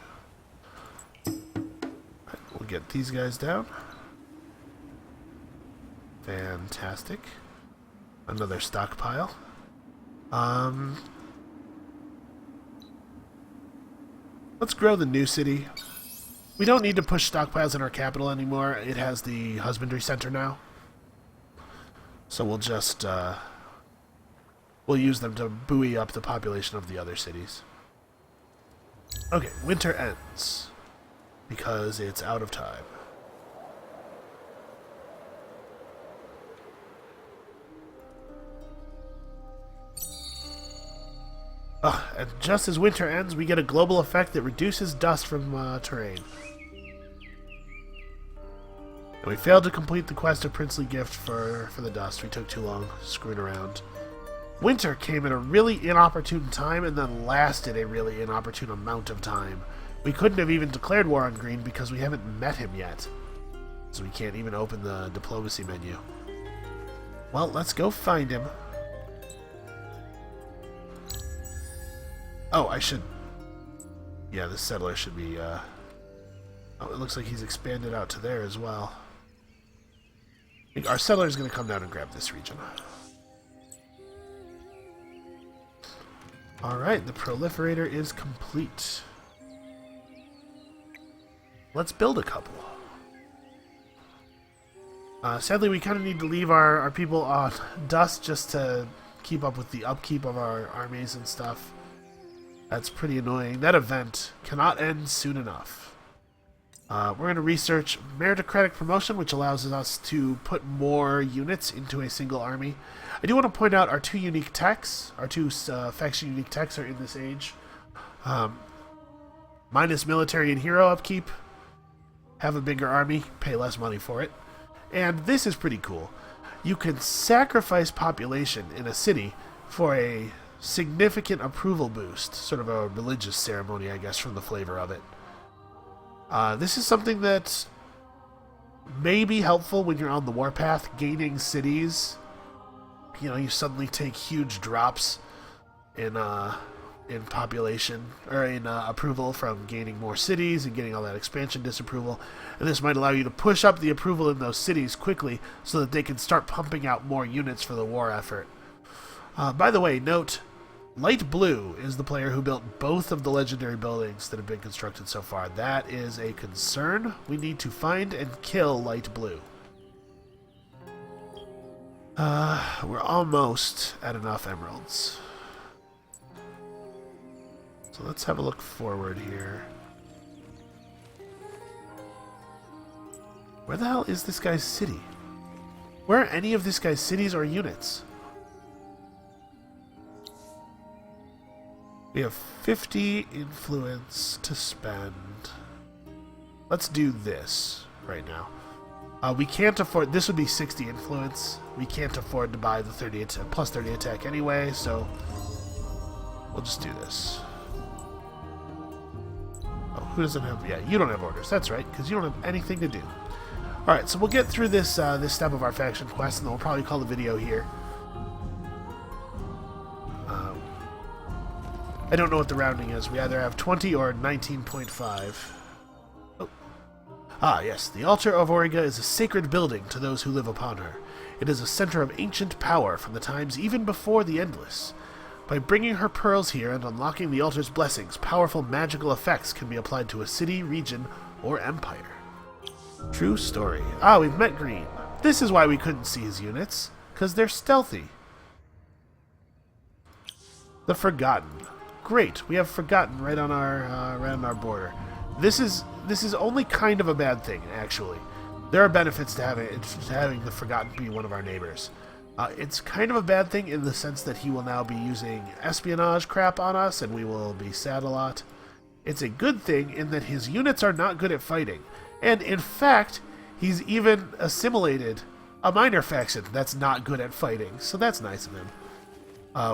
Speaker 1: Right, we'll get these guys down. Fantastic. Another stockpile. Let's grow the new city. We don't need to push stockpiles in our capital anymore. It has the husbandry center now. So we'll just... we'll use them to buoy up the population of the other cities. Okay, winter ends. Because it's out of time. And just as winter ends, we get a global effect that reduces dust from terrain. And we failed to complete the quest of Princely Gift for the dust. We took too long screwing around. Winter came at a really inopportune time and then lasted a really inopportune amount of time. We couldn't have even declared war on Green because we haven't met him yet. So we can't even open the diplomacy menu. Well, let's go find him. Oh, I should... Yeah, this settler should be... Oh, it looks like he's expanded out to there as well. I think our settler is going to come down and grab this region. Alright, the proliferator is complete. Let's build a couple. Sadly, we kind of need to leave our people on dust just to keep up with the upkeep of our armies and stuff. That's pretty annoying. That event cannot end soon enough. We're going to research meritocratic promotion, which allows us to put more units into a single army. I do want to point out our 2 unique techs, our 2 faction unique techs are in this age. Minus military and hero upkeep. Have a bigger army, pay less money for it. And this is pretty cool. You can sacrifice population in a city for a significant approval boost, sort of a religious ceremony, I guess, from the flavor of it. This is something that may be helpful when you're on the warpath, gaining cities. You know, you suddenly take huge drops in in population, or in approval from gaining more cities and getting all that expansion disapproval. And this might allow you to push up the approval in those cities quickly so that they can start pumping out more units for the war effort. By the way, note, Light Blue is the player who built both of the legendary buildings that have been constructed so far. That is a concern. We need to find and kill Light Blue. We're almost at enough emeralds. So let's have a look forward here. Where the hell is this guy's city? Where are any of this guy's cities or units? We have 50 influence to spend. Let's do this right now. We can't afford... This would be 60 influence. We can't afford to buy the 30 plus 30 attack anyway, so we'll just do this. Oh, who doesn't have... Yeah, you don't have orders. That's right, because you don't have anything to do. Alright, so we'll get through this this step of our faction quest, and then we'll probably call the video here. I don't know what the rounding is. We either have 20 or 19.5. Oh. Ah, yes. The altar of Auriga is a sacred building to those who live upon her. It is a center of ancient power from the times even before the Endless. By bringing her pearls here and unlocking the altar's blessings, powerful magical effects can be applied to a city, region, or empire. True story. Ah, we've met Green. This is why we couldn't see his units, because they're stealthy. The Forgotten. Great, we have Forgotten right on our border. This is only kind of a bad thing, actually. There are benefits to having the Forgotten be one of our neighbors. It's kind of a bad thing in the sense that he will now be using espionage crap on us, and we will be sad a lot. It's a good thing in that his units are not good at fighting, and in fact, he's even assimilated a minor faction that's not good at fighting, so that's nice of him.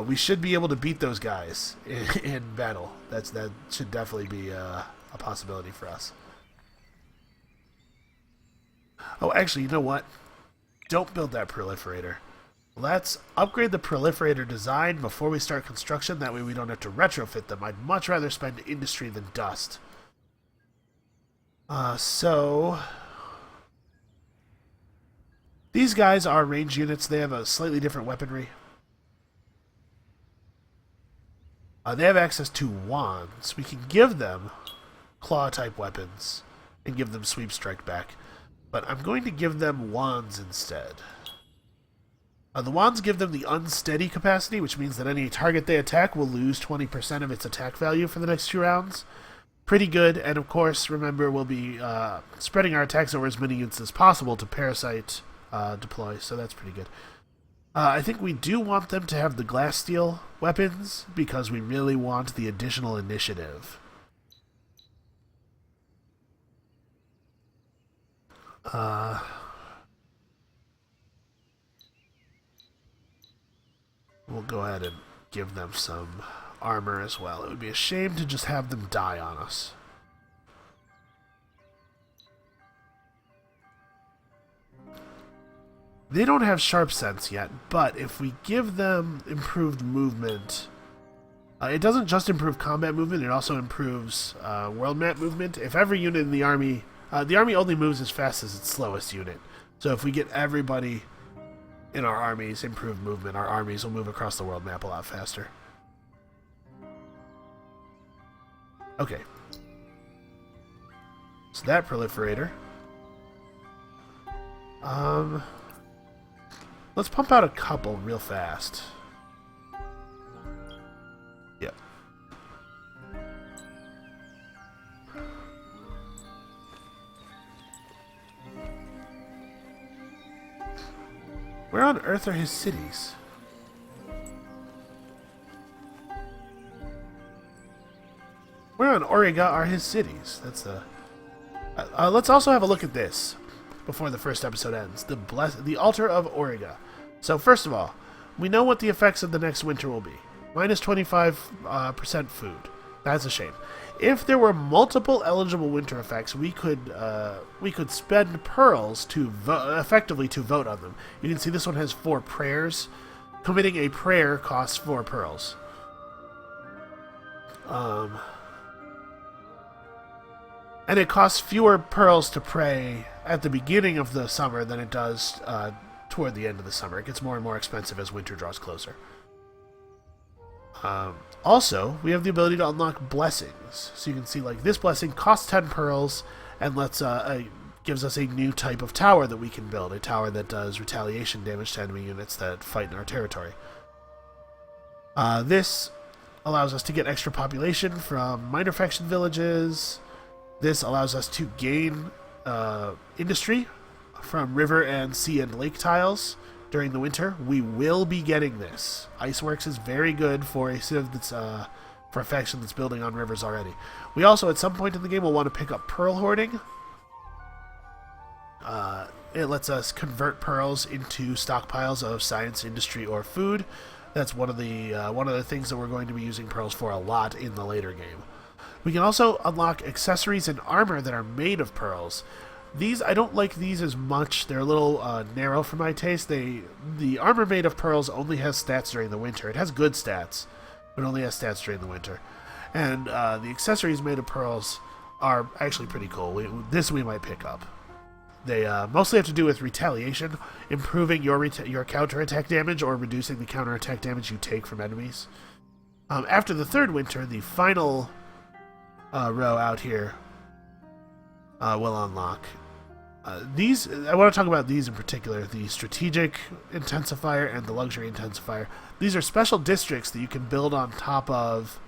Speaker 1: We should be able to beat those guys in battle. That should definitely be a possibility for us. Oh, actually, you know what? Don't build that proliferator. Let's upgrade the proliferator design before we start construction. That way we don't have to retrofit them. I'd much rather spend industry than dust. So... These guys are range units. They have a slightly different weaponry. They have access to wands. We can give them claw-type weapons and give them sweep strike back. But I'm going to give them wands instead. The wands give them the unsteady capacity, which means that any target they attack will lose 20% of its attack value for the next 2 rounds. Pretty good, and of course, remember, we'll be spreading our attacks over as many units as possible to parasite deploy, so that's pretty good. I think we do want them to have the glass steel weapons, because we really want the additional initiative. We'll go ahead and give them some armor as well. It would be a shame to just have them die on us. They don't have sharp sense yet, but if we give them improved movement, it doesn't just improve combat movement, it also improves world map movement. If every unit in the army only moves as fast as its slowest unit. So if we get everybody in our armies improved movement, our armies will move across the world map a lot faster. Okay. So that proliferator. Let's pump out a couple real fast. Yep. Where on earth are his cities? Where on Auriga are his cities? That's the... let's also have a look at this before the first episode ends. The Altar of Auriga. So first of all, we know what the effects of the next winter will be. Minus 25% food. That's a shame. If there were multiple eligible winter effects, we could spend pearls to effectively to vote on them. You can see this one has 4 prayers. Committing a prayer costs 4 pearls. Um, and it costs fewer pearls to prey at the beginning of the summer than it does toward the end of the summer. It gets more and more expensive as winter draws closer. Also, we have the ability to unlock blessings. So you can see, like, this blessing costs 10 pearls and gives us a new type of tower that we can build. A tower that does retaliation damage to enemy units that fight in our territory. This allows us to get extra population from minor faction villages. This allows us to gain industry from river and sea and lake tiles during the winter. We will be getting this. Iceworks is very good for a civ that's for a faction that's building on rivers already. We also, at some point in the game, will want to pick up pearl hoarding. It lets us convert pearls into stockpiles of science, industry, or food. That's one of the things that we're going to be using pearls for a lot in the later game. We can also unlock accessories and armor that are made of pearls. These, I don't like these as much. They're a little narrow for my taste. The armor made of pearls only has stats during the winter. It has good stats, but only has stats during the winter. And the accessories made of pearls are actually pretty cool. This we might pick up. They mostly have to do with retaliation, improving your counterattack damage or reducing the counterattack damage you take from enemies. After the third winter, the final row out here will unlock. These, I want to talk about these in particular, the strategic intensifier and the luxury intensifier. These are special districts that you can build on top of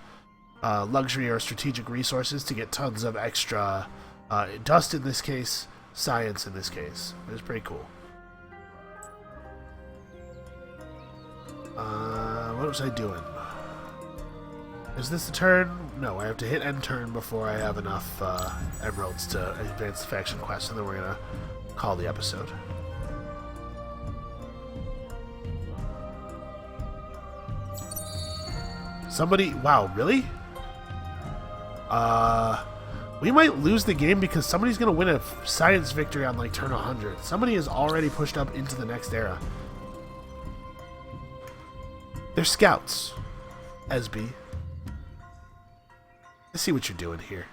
Speaker 1: luxury or strategic resources to get tons of extra dust in this case, science in this case. It's pretty cool. What was I doing? Is this a turn? No, I have to hit end turn before I have enough emeralds to advance the faction quest, and then we're going to call the episode. Somebody... Wow, really? We might lose the game because somebody's going to win a science victory on, like, turn 100. Somebody is already pushed up into the next era. They're scouts. Esby. I see what you're doing here.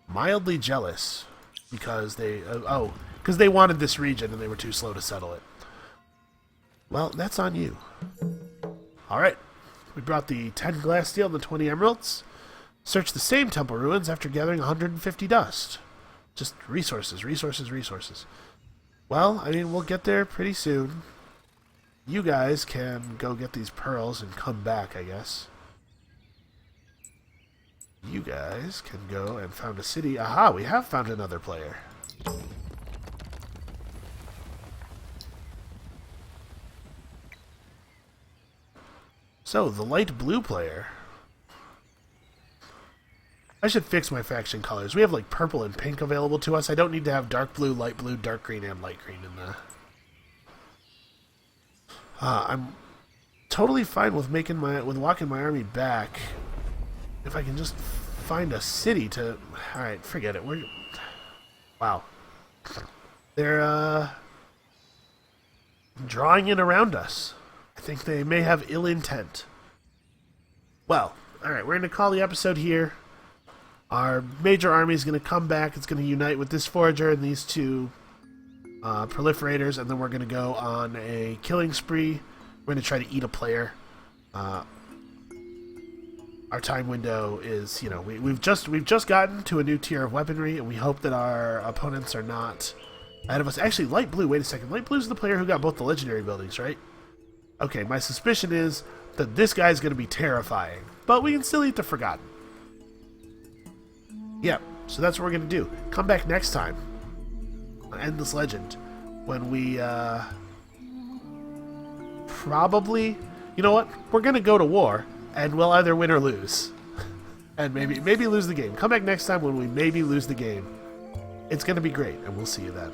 Speaker 1: Mildly jealous because because they wanted this region and they were too slow to settle it. Well, that's on you. Alright. We brought the 10 glass steel and the 20 emeralds. Search the same temple ruins after gathering 150 dust. Just resources, resources, resources. Well, I mean, we'll get there pretty soon. You guys can go get these pearls and come back, I guess. You guys can go and found a city. Aha, we have found another player. So, the light blue player. I should fix my faction colors. We have like purple and pink available to us. I don't need to have dark blue, dark green, and light green in the... I'm totally fine with walking my army back. If I can just find a city to... Alright, forget it. Wow. They're, drawing in around us. I think they may have ill intent. Well, alright, we're going to call the episode here. Our major army is going to come back. It's going to unite with this forager and these two proliferators, and then we're going to go on a killing spree. We're going to try to eat a player. Our time window is, you know, we've just gotten to a new tier of weaponry, and we hope that our opponents are not ahead of us. Actually, light blue. Wait a second. Light blue is the player who got both the legendary buildings, right? Okay, my suspicion is that this guy's going to be terrifying, but we can still eat the forgotten. Yep. So that's what we're going to do. Come back next time. End this legend when we probably, you know what? We're going to go to war. And we'll either win or lose. And maybe lose the game. Come back next time when we maybe lose the game. It's going to be great, and we'll see you then.